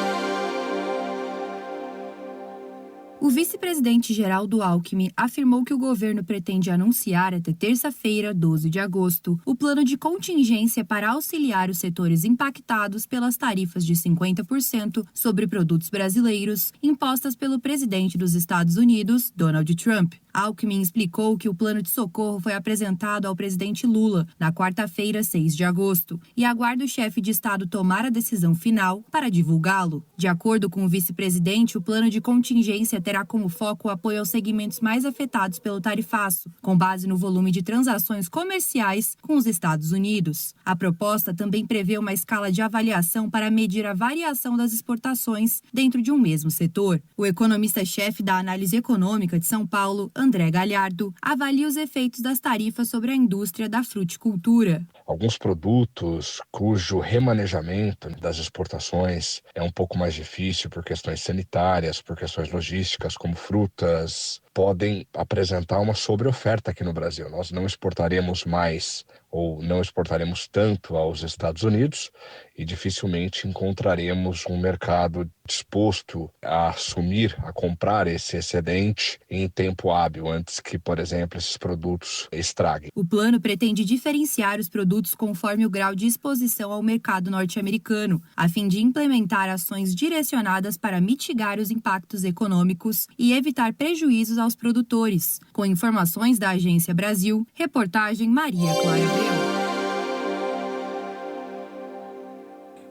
O vice-presidente Geraldo Alckmin afirmou que o governo pretende anunciar até terça-feira, 12 de agosto, o plano de contingência para auxiliar os setores impactados pelas tarifas de 50% sobre produtos brasileiros impostas pelo presidente dos Estados Unidos, Donald Trump. Alckmin explicou que o plano de socorro foi apresentado ao presidente Lula na quarta-feira, 6 de agosto, e aguarda o chefe de Estado tomar a decisão final para divulgá-lo. De acordo com o vice-presidente, o plano de contingência terá como foco o apoio aos segmentos mais afetados pelo tarifaço, com base no volume de transações comerciais com os Estados Unidos. A proposta também prevê uma escala de avaliação para medir a variação das exportações dentro de um mesmo setor. O economista-chefe da Análise Econômica de São Paulo, André Galhardo, avalia os efeitos das tarifas sobre a indústria da fruticultura. Alguns produtos cujo remanejamento das exportações é um pouco mais difícil por questões sanitárias, por questões logísticas, como frutas, podem apresentar uma sobreoferta aqui no Brasil. Nós não exportaremos mais ou não exportaremos tanto aos Estados Unidos e dificilmente encontraremos um mercado disposto a assumir, a comprar esse excedente em tempo hábil, antes que, por exemplo, esses produtos estraguem. O plano pretende diferenciar os produtos conforme o grau de exposição ao mercado norte-americano, a fim de implementar ações direcionadas para mitigar os impactos econômicos e evitar prejuízos aos produtores. Com informações da Agência Brasil, reportagem Maria Clara Abreu.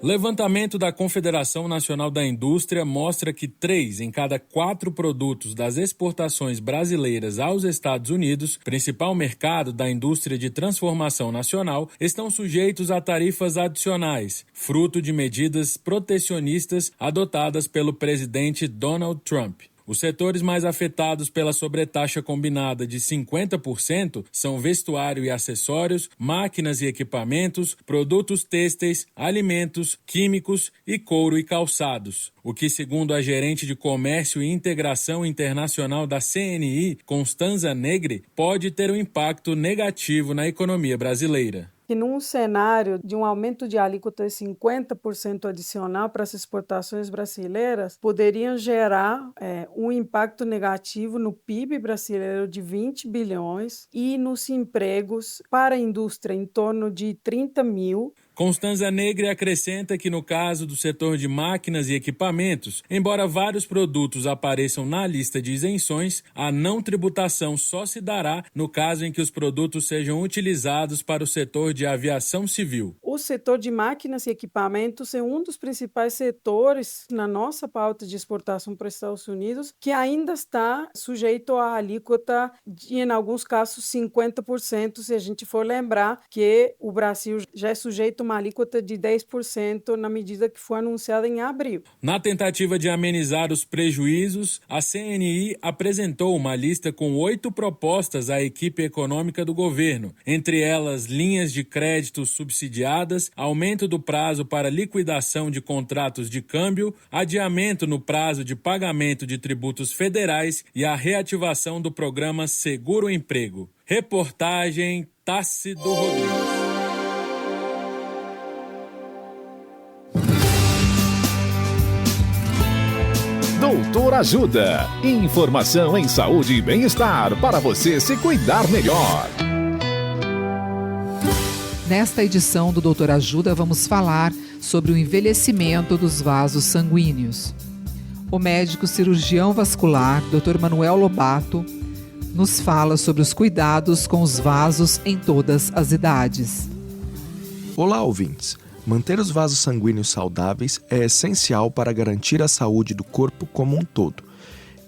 Levantamento da Confederação Nacional da Indústria mostra que 3 em cada 4 produtos das exportações brasileiras aos Estados Unidos, principal mercado da indústria de transformação nacional, estão sujeitos a tarifas adicionais, fruto de medidas protecionistas adotadas pelo presidente Donald Trump. Os setores mais afetados pela sobretaxa combinada de 50% são vestuário e acessórios, máquinas e equipamentos, produtos têxteis, alimentos, químicos e couro e calçados. O que, segundo a gerente de Comércio e Integração Internacional da CNI, Constanza Negri, pode ter um impacto negativo na economia brasileira. Que num cenário de um aumento de alíquota de 50% adicional para as exportações brasileiras, poderiam gerar um impacto negativo no PIB brasileiro de 20 bilhões e nos empregos para a indústria em torno de 30 mil. Constanza Negri acrescenta que no caso do setor de máquinas e equipamentos, embora vários produtos apareçam na lista de isenções, a não tributação só se dará no caso em que os produtos sejam utilizados para o setor de aviação civil. O setor de máquinas e equipamentos é um dos principais setores na nossa pauta de exportação para os Estados Unidos que ainda está sujeito à alíquota de, em alguns casos, 50%, se a gente for lembrar que o Brasil já é sujeito a uma alíquota de 10% na medida que foi anunciada em abril. Na tentativa de amenizar os prejuízos, a CNI apresentou uma lista com 8 propostas à equipe econômica do governo, entre elas linhas de crédito subsidiadas, aumento do prazo para liquidação de contratos de câmbio, adiamento no prazo de pagamento de tributos federais e a reativação do programa Seguro Emprego. Reportagem Tássio Rodrigues. Doutor Ajuda. Informação em saúde e bem-estar para você se cuidar melhor. Nesta edição do Doutor Ajuda, vamos falar sobre o envelhecimento dos vasos sanguíneos. O médico cirurgião vascular, Dr. Manuel Lobato, nos fala sobre os cuidados com os vasos em todas as idades. Olá, ouvintes! Manter os vasos sanguíneos saudáveis é essencial para garantir a saúde do corpo como um todo,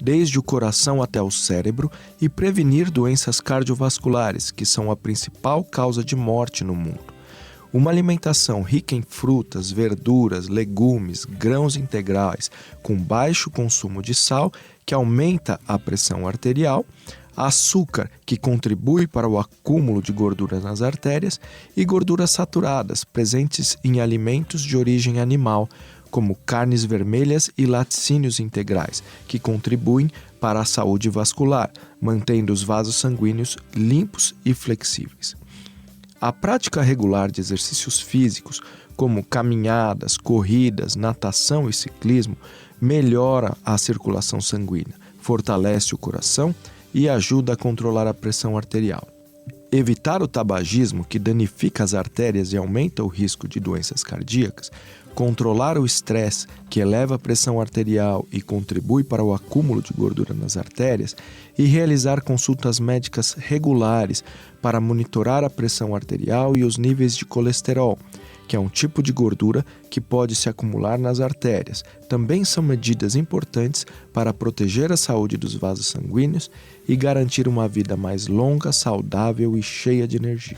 desde o coração até o cérebro, e prevenir doenças cardiovasculares, que são a principal causa de morte no mundo. Uma alimentação rica em frutas, verduras, legumes, grãos integrais, com baixo consumo de sal, que aumenta a pressão arterial, açúcar, que contribui para o acúmulo de gordura nas artérias, e gorduras saturadas, presentes em alimentos de origem animal, como carnes vermelhas e laticínios integrais, que contribuem para a saúde vascular, mantendo os vasos sanguíneos limpos e flexíveis. A prática regular de exercícios físicos, como caminhadas, corridas, natação e ciclismo, melhora a circulação sanguínea, fortalece o coração e ajuda a controlar a pressão arterial. Evitar o tabagismo, que danifica as artérias e aumenta o risco de doenças cardíacas, controlar o estresse, que eleva a pressão arterial e contribui para o acúmulo de gordura nas artérias, e realizar consultas médicas regulares para monitorar a pressão arterial e os níveis de colesterol, que é um tipo de gordura que pode se acumular nas artérias. Também são medidas importantes para proteger a saúde dos vasos sanguíneos e garantir uma vida mais longa, saudável e cheia de energia.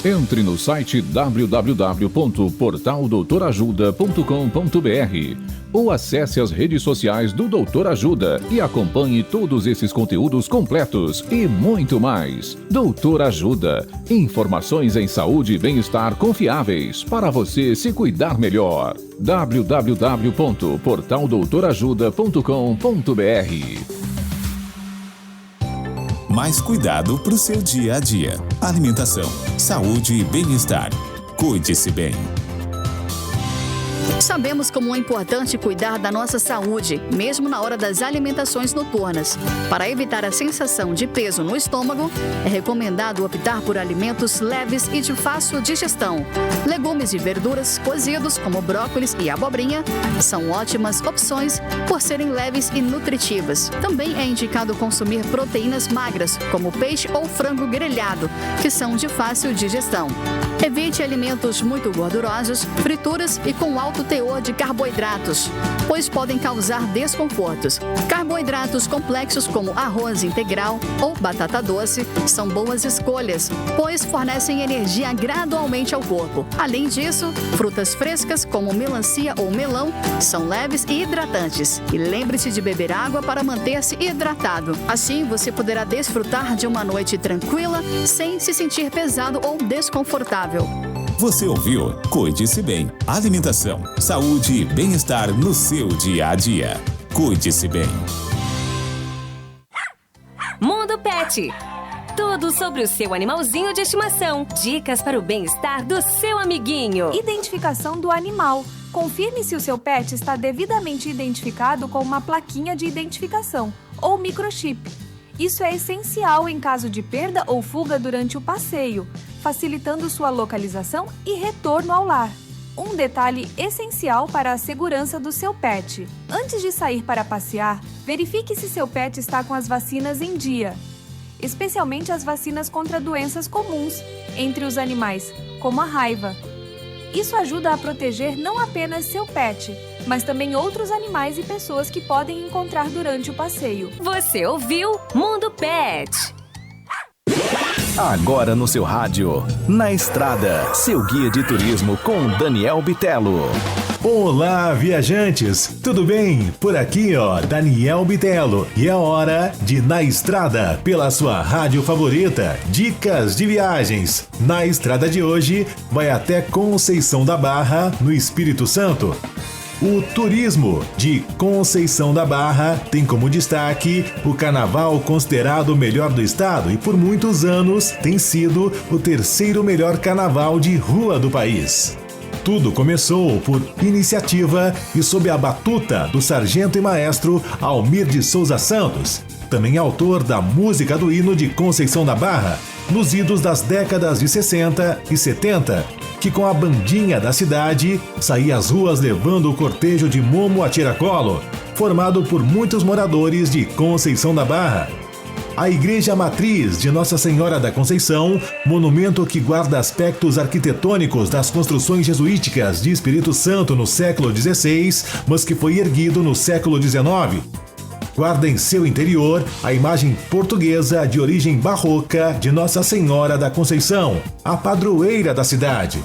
Entre no site www.portaldoutorajuda.com.br ou acesse as redes sociais do Doutor Ajuda e acompanhe todos esses conteúdos completos e muito mais. Doutor Ajuda. Informações em saúde e bem-estar confiáveis para você se cuidar melhor. www.portaldoutorajuda.com.br. Mais cuidado para o seu dia a dia. Alimentação, saúde e bem-estar. Cuide-se bem. Sabemos como é importante cuidar da nossa saúde, mesmo na hora das alimentações noturnas. Para evitar a sensação de peso no estômago, é recomendado optar por alimentos leves e de fácil digestão. Legumes e verduras cozidos, como brócolis e abobrinha, são ótimas opções por serem leves e nutritivas. Também é indicado consumir proteínas magras, como peixe ou frango grelhado, que são de fácil digestão. Evite alimentos muito gordurosos, frituras e com alto teor de carboidratos, pois podem causar desconfortos. Carboidratos complexos como arroz integral ou batata doce são boas escolhas, pois fornecem energia gradualmente ao corpo. Além disso, frutas frescas como melancia ou melão são leves e hidratantes. E lembre-se de beber água para manter-se hidratado. Assim, você poderá desfrutar de uma noite tranquila, sem se sentir pesado ou desconfortável. Você ouviu? Cuide-se bem. Alimentação, saúde e bem-estar no seu dia a dia. Cuide-se bem. Mundo Pet. Tudo sobre o seu animalzinho de estimação. Dicas para o bem-estar do seu amiguinho. Identificação do animal. Confirme se o seu pet está devidamente identificado com uma plaquinha de identificação ou microchip. Isso é essencial em caso de perda ou fuga durante o passeio, facilitando sua localização e retorno ao lar. Um detalhe essencial para a segurança do seu pet. Antes de sair para passear, verifique se seu pet está com as vacinas em dia, especialmente as vacinas contra doenças comuns entre os animais, como a raiva. Isso ajuda a proteger não apenas seu pet, mas também outros animais e pessoas que podem encontrar durante o passeio. Você ouviu Mundo Pet. Agora no seu rádio, Na Estrada, seu guia de turismo com Daniel Bitelo. Olá, viajantes! Tudo bem? Por aqui, Daniel Bitelo. E é hora de Na Estrada, pela sua rádio favorita. Dicas de viagens. Na Estrada de hoje, vai até Conceição da Barra, no Espírito Santo. O turismo de Conceição da Barra tem como destaque o carnaval considerado o melhor do estado e por muitos anos tem sido o terceiro melhor carnaval de rua do país. Tudo começou por iniciativa e sob a batuta do sargento e maestro Almir de Souza Santos, também autor da música do hino de Conceição da Barra, nos idos das décadas de 60 e 70, que com a bandinha da cidade saía às ruas levando o cortejo de Momo a tiracolo, formado por muitos moradores de Conceição da Barra. A Igreja Matriz de Nossa Senhora da Conceição, monumento que guarda aspectos arquitetônicos das construções jesuíticas de Espírito Santo no século XVI, mas que foi erguido no século XIX. guarda em seu interior a imagem portuguesa de origem barroca de Nossa Senhora da Conceição, a padroeira da cidade.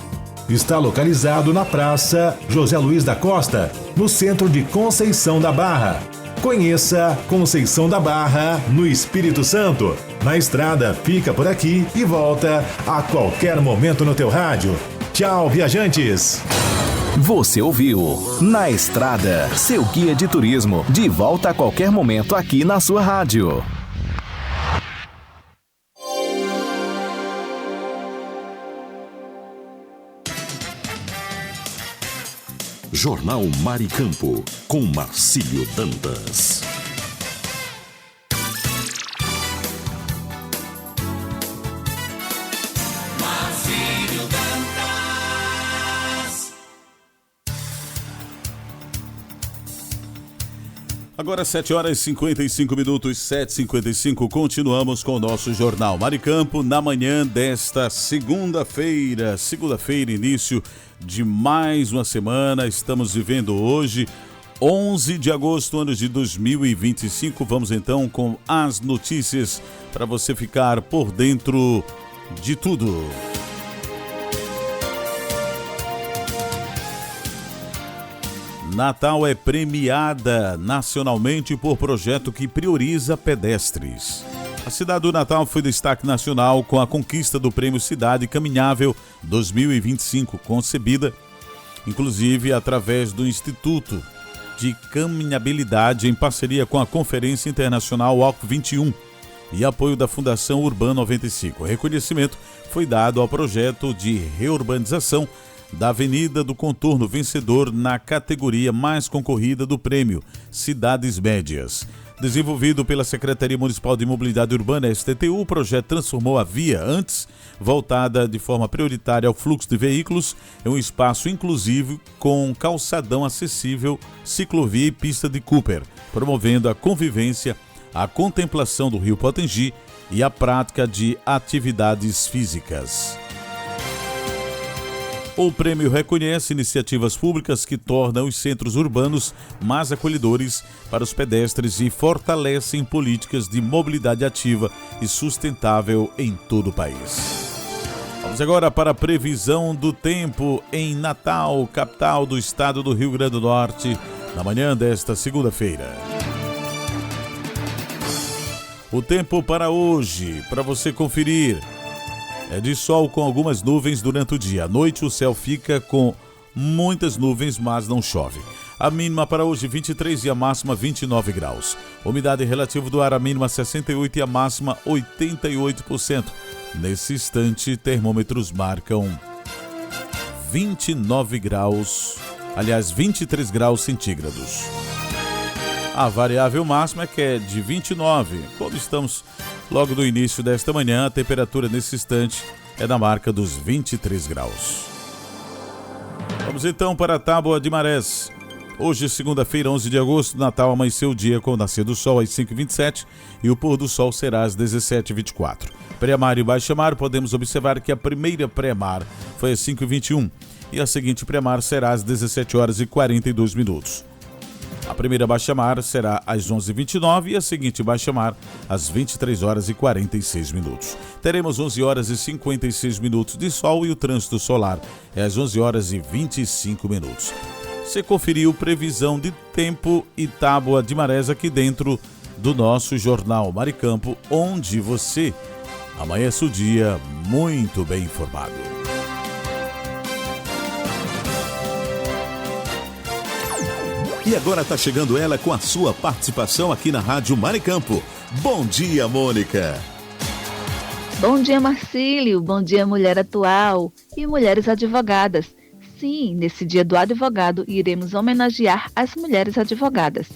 Está localizado na Praça José Luiz da Costa, no centro de Conceição da Barra. Conheça Conceição da Barra, no Espírito Santo. Na estrada, fica por aqui e volta a qualquer momento no teu rádio. Tchau, viajantes! Você ouviu Na Estrada, seu guia de turismo, de volta a qualquer momento aqui na sua rádio. Jornal Maricampo, com Marcílio Dantas. Agora 7 horas e 55 minutos, 7h55, continuamos com o nosso Jornal Maricampo na manhã desta segunda-feira, início de mais uma semana. Estamos vivendo hoje, 11 de agosto, ano de 2025. Vamos então com as notícias para você ficar por dentro de tudo. Natal é premiada nacionalmente por projeto que prioriza pedestres. A cidade do Natal foi destaque nacional com a conquista do Prêmio Cidade Caminhável 2025, concebida, inclusive, através do Instituto de Caminhabilidade em parceria com a Conferência Internacional OC21 e apoio da Fundação Urban 95. O reconhecimento foi dado ao projeto de reurbanização da Avenida do Contorno, vencedor na categoria mais concorrida do prêmio Cidades Médias. Desenvolvido pela Secretaria Municipal de Mobilidade Urbana, STTU, o projeto transformou a via, antes voltada de forma prioritária ao fluxo de veículos, em um espaço inclusivo com calçadão acessível, ciclovia e pista de Cooper, promovendo a convivência, a contemplação do Rio Potengi e a prática de atividades físicas. O prêmio reconhece iniciativas públicas que tornam os centros urbanos mais acolhedores para os pedestres e fortalecem políticas de mobilidade ativa e sustentável em todo o país. Vamos agora para a previsão do tempo em Natal, capital do estado do Rio Grande do Norte, na manhã desta segunda-feira. O tempo para hoje, para você conferir, é de sol com algumas nuvens durante o dia. À noite o céu fica com muitas nuvens, mas não chove. A mínima para hoje 23 e a máxima 29 graus. Umidade relativa do ar, a mínima 68 e a máxima 88%. Nesse instante, termômetros marcam 29 graus, aliás 23 graus centígrados. A variável máxima que é de 29. Como estamos logo no início desta manhã, a temperatura nesse instante é da marca dos 23 graus. Vamos então para a Tábua de Marés. Hoje, segunda-feira, 11 de agosto, Natal amanheceu o dia com o nascer do sol às 5h27 e o pôr do sol será às 17h24. Pré-mar e baixa-mar, podemos observar que a primeira pré-mar foi às 5h21 e a seguinte pré-mar será às 17h42. A primeira baixa-mar será às 11h29 e a seguinte baixa-mar às 23h46. Teremos 11h56 de sol e o trânsito solar é às 11h25. Você conferiu previsão de tempo e Tábua de Marés aqui dentro do nosso Jornal Maricampo, onde você amanhece o dia muito bem informado. E agora está chegando ela com a sua participação aqui na Rádio Maricampo. Bom dia, Mônica. Bom dia, Marcílio. Bom dia, mulher atual e mulheres advogadas. Sim, nesse dia do advogado, iremos homenagear as mulheres advogadas.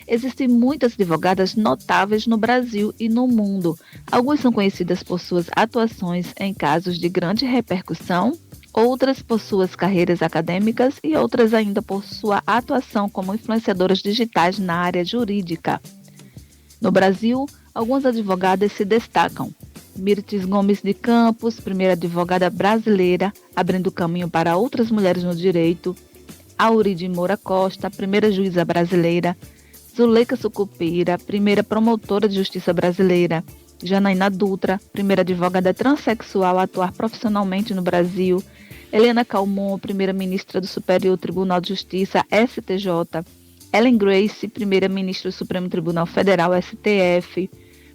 Existem muitas advogadas notáveis no Brasil e no mundo. Algumas são conhecidas por suas atuações em casos de grande repercussão, outras por suas carreiras acadêmicas e outras ainda por sua atuação como influenciadoras digitais na área jurídica. No Brasil, algumas advogadas se destacam. Mirtes Gomes de Campos, primeira advogada brasileira, abrindo caminho para outras mulheres no direito. Auri de Moura Costa, primeira juíza brasileira. Zuleika Sucupira, primeira promotora de justiça brasileira. Janaína Dutra, primeira advogada transexual a atuar profissionalmente no Brasil. Helena Calmon, primeira-ministra do Superior Tribunal de Justiça, STJ. Ellen Grace, primeira-ministra do Supremo Tribunal Federal, STF.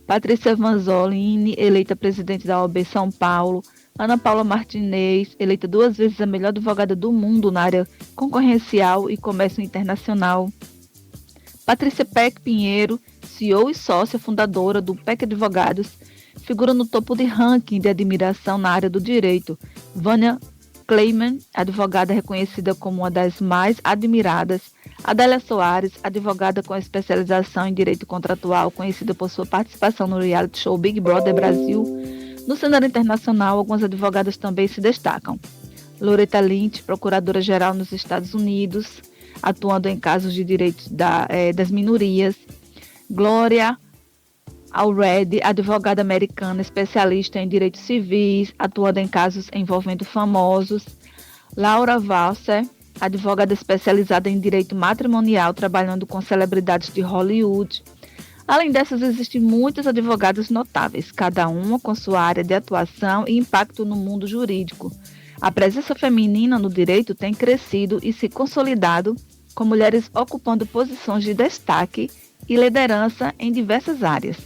Patrícia Vanzolini, eleita presidente da OAB São Paulo. Ana Paula Martinez, eleita 2 vezes a melhor advogada do mundo na área concorrencial e comércio internacional. Patrícia Peck Pinheiro, CEO e sócia fundadora do Peck Advogados, figura no topo de ranking de admiração na área do direito. Vânia Kleiman, advogada reconhecida como uma das mais admiradas. Adélia Soares, advogada com especialização em direito contratual, conhecida por sua participação no reality show Big Brother Brasil. No cenário internacional, algumas advogadas também se destacam. Loretta Lynch, procuradora-geral nos Estados Unidos, atuando em casos de direitos das minorias. Glória Allred, advogada americana especialista em direitos civis, atuando em casos envolvendo famosos. Laura Wasser, advogada especializada em direito matrimonial, trabalhando com celebridades de Hollywood. Além dessas, existem muitos advogados notáveis, cada uma com sua área de atuação e impacto no mundo jurídico. A presença feminina no direito tem crescido e se consolidado, com mulheres ocupando posições de destaque e liderança em diversas áreas.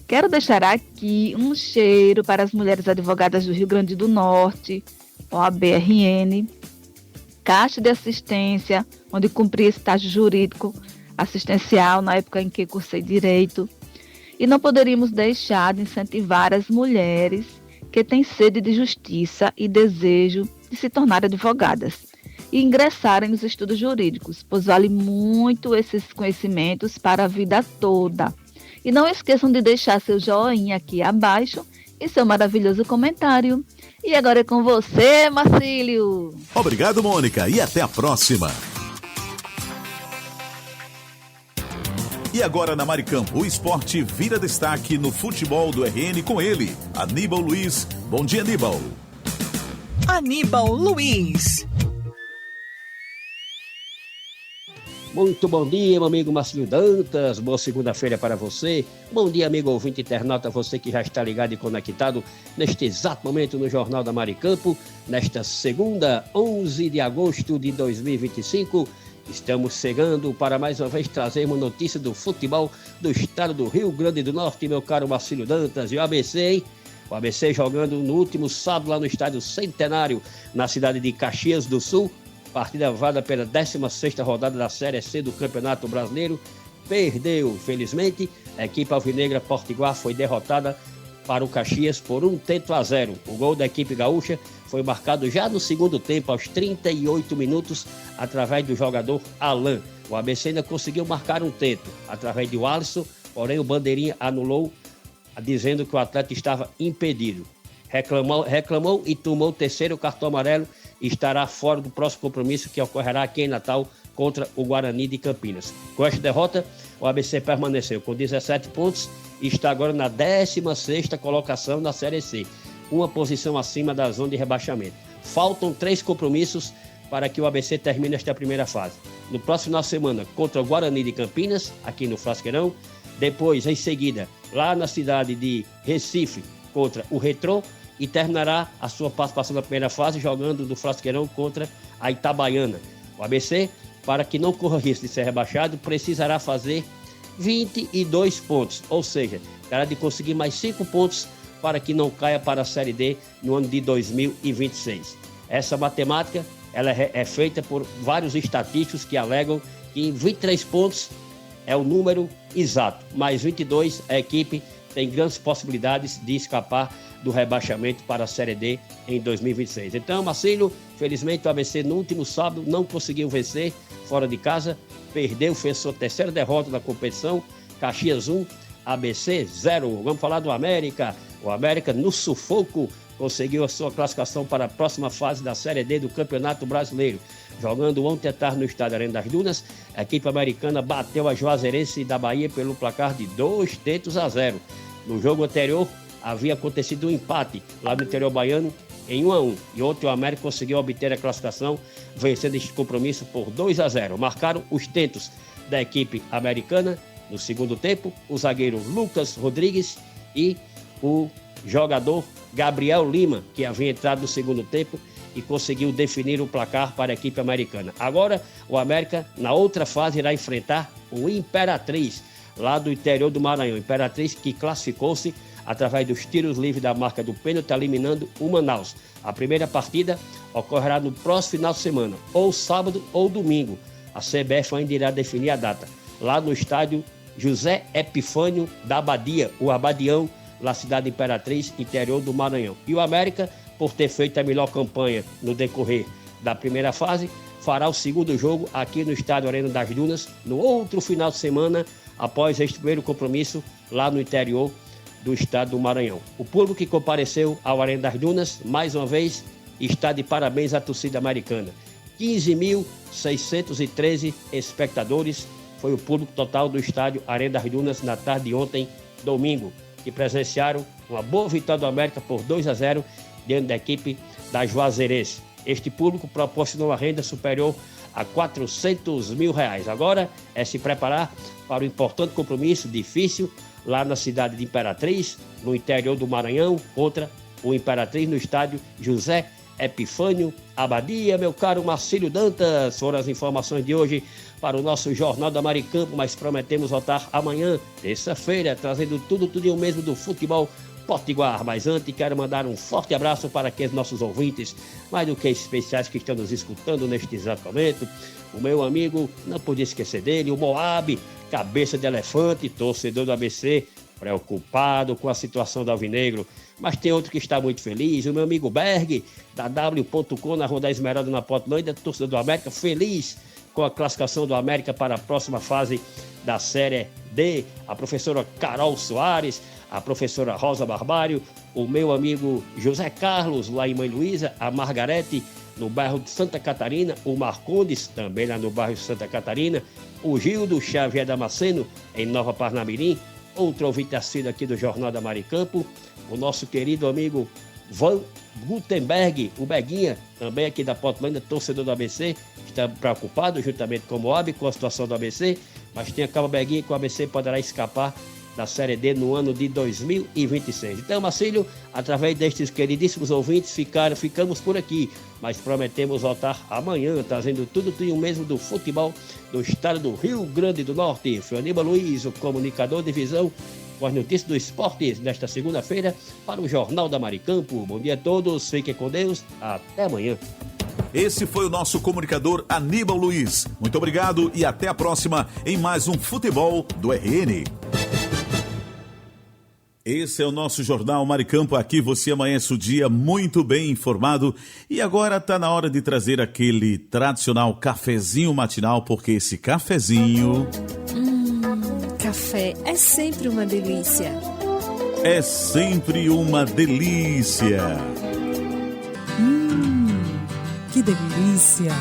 Quero deixar aqui um cheiro para as mulheres advogadas do Rio Grande do Norte, OAB-RN, Caixa de Assistência, onde cumpri estágio jurídico assistencial na época em que cursei Direito. E não poderíamos deixar de incentivar as mulheres que têm sede de justiça e desejo de se tornar advogadas e ingressarem nos estudos jurídicos, pois vale muito esses conhecimentos para a vida toda. E não esqueçam de deixar seu joinha aqui abaixo e seu maravilhoso comentário. E agora é com você, Marcílio. Obrigado, Mônica, e até a próxima. E agora na Maricampo, o esporte vira destaque no futebol do RN com ele, Aníbal Luiz. Bom dia, Aníbal. Aníbal Luiz. Muito bom dia, meu amigo Marcílio Dantas. Boa segunda-feira para você. Bom dia, amigo ouvinte internauta, você que já está ligado e conectado neste exato momento no Jornal da Maricampo. Nesta segunda, 11 de agosto de 2025, estamos chegando para mais uma vez trazermos notícia do futebol do estado do Rio Grande do Norte, meu caro Marcílio Dantas. E o ABC, hein? O ABC jogando no último sábado lá no Estádio Centenário, na cidade de Caxias do Sul. Partida válida pela 16ª rodada da Série C do Campeonato Brasileiro. Perdeu, felizmente. A equipe alvinegra potiguar foi derrotada para o Caxias por 1-0. O gol da equipe gaúcha foi marcado já no segundo tempo, aos 38 minutos, através do jogador Alain. O ABC ainda conseguiu marcar um tento através do Alisson, porém o bandeirinha anulou, dizendo que o atleta estava impedido. Reclamou e tomou o 3º cartão amarelo e estará fora do próximo compromisso que ocorrerá aqui em Natal contra o Guarani de Campinas. Com esta derrota, o ABC permaneceu com 17 pontos e está agora na 16ª colocação na Série C, uma posição acima da zona de rebaixamento. Faltam 3 compromissos para que o ABC termine esta primeira fase. No próximo final de semana, contra o Guarani de Campinas, aqui no Frasqueirão. Depois, em seguida, lá na cidade de Recife, contra o Retrô. E terminará a sua participação na primeira fase jogando do Frasqueirão contra a Itabaiana. O ABC, para que não corra risco de ser rebaixado, precisará fazer 22 pontos, ou seja, terá de conseguir mais 5 pontos para que não caia para a Série D no ano de 2026. Essa matemática ela é feita por vários estatísticos que alegam que 23 pontos é o número exato, mais 22 a equipe tem grandes possibilidades de escapar do rebaixamento para a Série D em 2026. Então, Marcílio, felizmente o ABC no último sábado não conseguiu vencer fora de casa, perdeu, fez sua 3ª derrota da competição, Caxias 1, ABC 0. Vamos falar do América. O América, no sufoco, conseguiu a sua classificação para a próxima fase da Série D do Campeonato Brasileiro. Jogando ontem à tarde no estádio Arena das Dunas, a equipe americana bateu a Juazeirense da Bahia pelo placar de 2-0. No jogo anterior, havia acontecido um empate lá no interior baiano em 1-1. E ontem o América conseguiu obter a classificação, vencendo este compromisso por 2-0. Marcaram os tentos da equipe americana no segundo tempo, o zagueiro Lucas Rodrigues e o jogador Gabriel Lima, que havia entrado no segundo tempo e conseguiu definir o placar para a equipe americana. Agora, o América, na outra fase, irá enfrentar o Imperatriz, lá do interior do Maranhão. Imperatriz que classificou-se através dos tiros livres da marca do pênalti, eliminando o Manaus. A primeira partida ocorrerá no próximo final de semana, ou sábado ou domingo. A CBF ainda irá definir a data, lá no estádio José Epifânio da Abadia, o Abadião, na cidade Imperatriz, interior do Maranhão. E o América, por ter feito a melhor campanha no decorrer da primeira fase, fará o segundo jogo aqui no estádio Arena das Dunas, no outro final de semana, após este primeiro compromisso lá no interior do estado do Maranhão. O público que compareceu ao Arena das Dunas, mais uma vez, está de parabéns à torcida americana. 15.613 espectadores foi o público total do estádio Arena das Dunas na tarde de ontem, domingo, que presenciaram uma boa vitória do América por 2-0 diante da equipe da Juazeirense. Este público proporcionou uma renda superior a R$400 mil. Agora é se preparar para o importante compromisso difícil lá na cidade de Imperatriz, no interior do Maranhão, contra o Imperatriz no estádio José Epifânio Abadia. Meu caro Marcílio Dantas, foram as informações de hoje para o nosso Jornal da Maricampo, mas prometemos voltar amanhã, terça-feira, trazendo tudo o mesmo do futebol potiguar. Mas antes, quero mandar um forte abraço para aqueles nossos ouvintes, mais do que especiais, que estão nos escutando neste exato momento. O meu amigo, não podia esquecer dele, o Moab, cabeça de elefante, torcedor do ABC, preocupado com a situação do Alvinegro. Mas tem outro que está muito feliz, o meu amigo Berg, da W.com, na Rua da Esmeralda, na Portolândia, torcedor do América, feliz com a classificação do América para a próxima fase da Série D. A professora Carol Soares, a professora Rosa Barbário, o meu amigo José Carlos, lá em Mãe Luísa, a Margarete, no bairro de Santa Catarina, o Marcondes, também lá no bairro de Santa Catarina, o Gildo Xavier Damasceno, em Nova Parnamirim, outro ouvinte assíduo aqui do Jornal da Maricampo, o nosso querido amigo Van Gutenberg, o Beguinha, também aqui da Portolândia, torcedor do ABC, está preocupado juntamente com o Moab com a situação do ABC, mas tem a calma, Beguinha, que o ABC poderá escapar da Série D no ano de 2026. Então, Marcílio, através destes queridíssimos ouvintes, ficamos por aqui, mas prometemos voltar amanhã, trazendo tudo o mesmo do futebol do estado do Rio Grande do Norte. Foi Aníbal Luiz, o comunicador de visão, com as notícias do esporte nesta segunda-feira para o Jornal da Maricampo. Bom dia a todos, fiquem com Deus, até amanhã. Esse foi o nosso comunicador Aníbal Luiz. Muito obrigado e até a próxima em mais um Futebol do RN. Esse é o nosso Jornal Maricampo. Aqui você amanhece o dia muito bem informado. E agora está na hora de trazer aquele tradicional cafezinho matinal, porque esse cafezinho... Café é sempre uma delícia. É sempre uma delícia. Que delícia.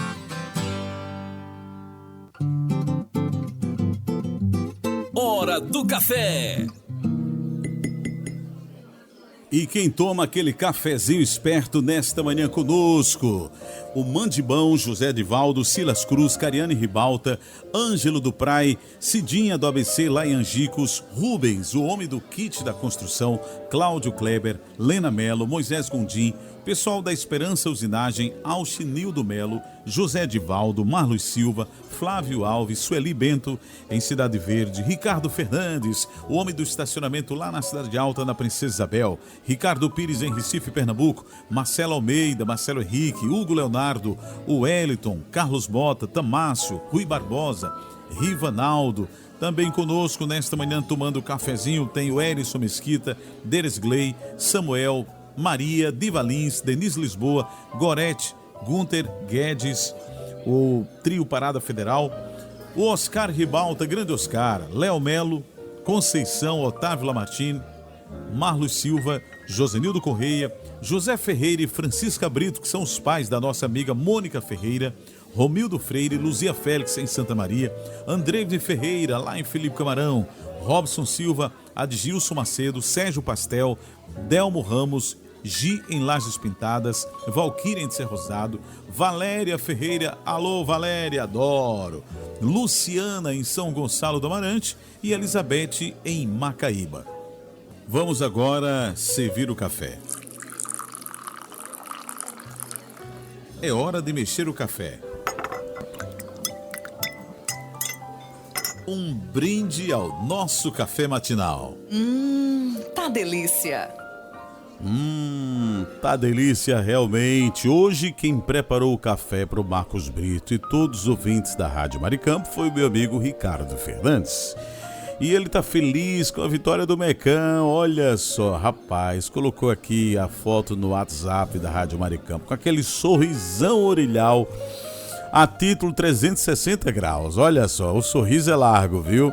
Hora do café. E quem toma aquele cafezinho esperto nesta manhã conosco? O Mandibão, José Divaldo, Silas Cruz, Cariane Ribalta, Ângelo do Prai, Cidinha do ABC lá em Angicos, Rubens, o homem do kit da construção, Cláudio Kleber, Lena Melo, Moisés Gondim, pessoal da Esperança Usinagem, Alchinildo Melo, José Divaldo, Marlos Silva, Flávio Alves, Sueli Bento, em Cidade Verde, Ricardo Fernandes, o homem do estacionamento lá na Cidade Alta, na Princesa Isabel, Ricardo Pires em Recife, Pernambuco, Marcelo Almeida, Marcelo Henrique, Hugo Leonardo, o Wellington, Carlos Bota, Tamácio, Rui Barbosa, Rivanaldo. Também conosco nesta manhã tomando cafezinho tem o Erison Mesquita, Deres Gley, Samuel, Maria, Divalins, Denise Lisboa, Gorete, Gunter Guedes, o Trio Parada Federal, o Oscar Ribalta, Grande Oscar, Léo Melo, Conceição, Otávio Lamartine, Marlos Silva, Josenildo Correia, José Ferreira e Francisca Brito, que são os pais da nossa amiga Mônica Ferreira, Romildo Freire, Luzia Félix em Santa Maria, André de Ferreira lá em Felipe Camarão, Robson Silva, Adgilson Macedo, Sérgio Pastel, Delmo Ramos, Gi em Lajes Pintadas, Valquíria em Ser Rosado, Valéria Ferreira, alô Valéria, adoro, Luciana em São Gonçalo do Amarante e Elizabeth em Macaíba. Vamos agora servir o café. É hora de mexer o café. Um brinde ao nosso café matinal. Tá delícia. Tá delícia realmente. Hoje quem preparou o café para o Marcos Brito e todos os ouvintes da Rádio Maricampo foi o meu amigo Ricardo Fernandes. E ele tá feliz com a vitória do Mecão. Olha só, rapaz, colocou aqui a foto no WhatsApp da Rádio Maricampo com aquele sorrisão orelhal a título 360 graus. Olha só, o sorriso é largo, viu?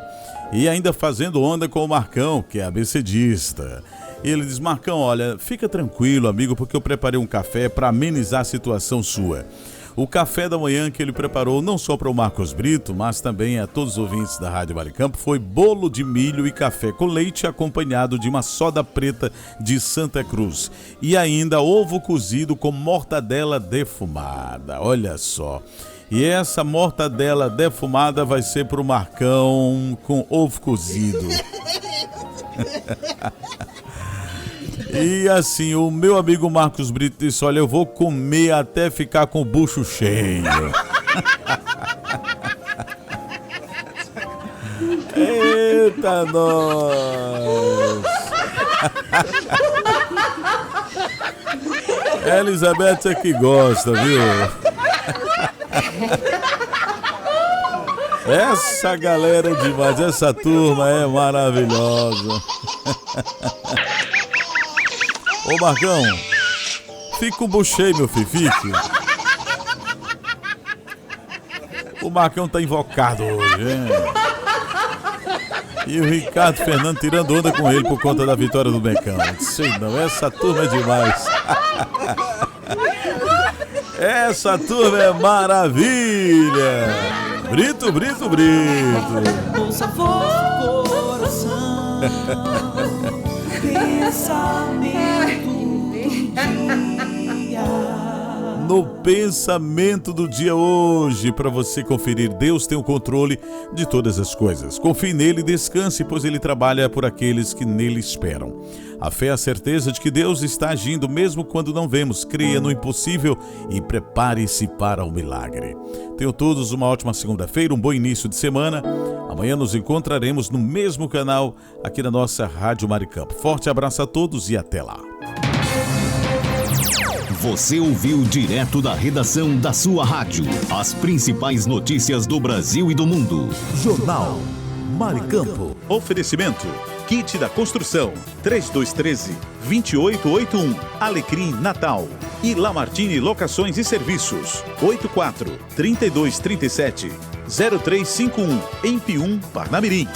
E ainda fazendo onda com o Marcão, que é abecedista. Ele diz: Marcão, olha, fica tranquilo, amigo, porque eu preparei um café para amenizar a situação sua. O café da manhã que ele preparou não só para o Marcos Brito, mas também a todos os ouvintes da Rádio Maricampo foi bolo de milho e café com leite acompanhado de uma soda preta de Santa Cruz. E ainda ovo cozido com mortadela defumada. Olha só. E essa mortadela defumada vai ser para o Marcão com ovo cozido. E assim, o meu amigo Marcos Brito disse: olha, eu vou comer até ficar com o bucho cheio. Eita, nós! Elizabeth é que gosta, viu? Essa galera é demais, essa turma é maravilhosa. Ô Marcão, fica com o bucho cheio, meu filho, fique. O Marcão tá invocado hoje, hein? E o Ricardo Fernando tirando onda com ele por conta da vitória do Mecão. Sei não, essa turma é demais. Essa turma é maravilha. Brito, Brito, Brito. Ouça a voz do coração. Pensamento do dia. No pensamento do dia hoje, para você conferir, Deus tem o controle de todas as coisas. Confie nele e descanse, pois ele trabalha por aqueles que nele esperam. A fé é a certeza de que Deus está agindo mesmo quando não vemos. Creia no impossível e prepare-se para o milagre. Tenham todos uma ótima segunda-feira, um bom início de semana. Amanhã nos encontraremos no mesmo canal aqui na nossa Rádio Maricampo. Forte abraço a todos e até lá. Você ouviu direto da redação da sua rádio as principais notícias do Brasil e do mundo. Jornal Maricampo. Oferecimento: Kit da Construção 3213-2881, Alecrim Natal e Lamartine Locações e Serviços 84-3237-0351 em Pium, Parnamirim.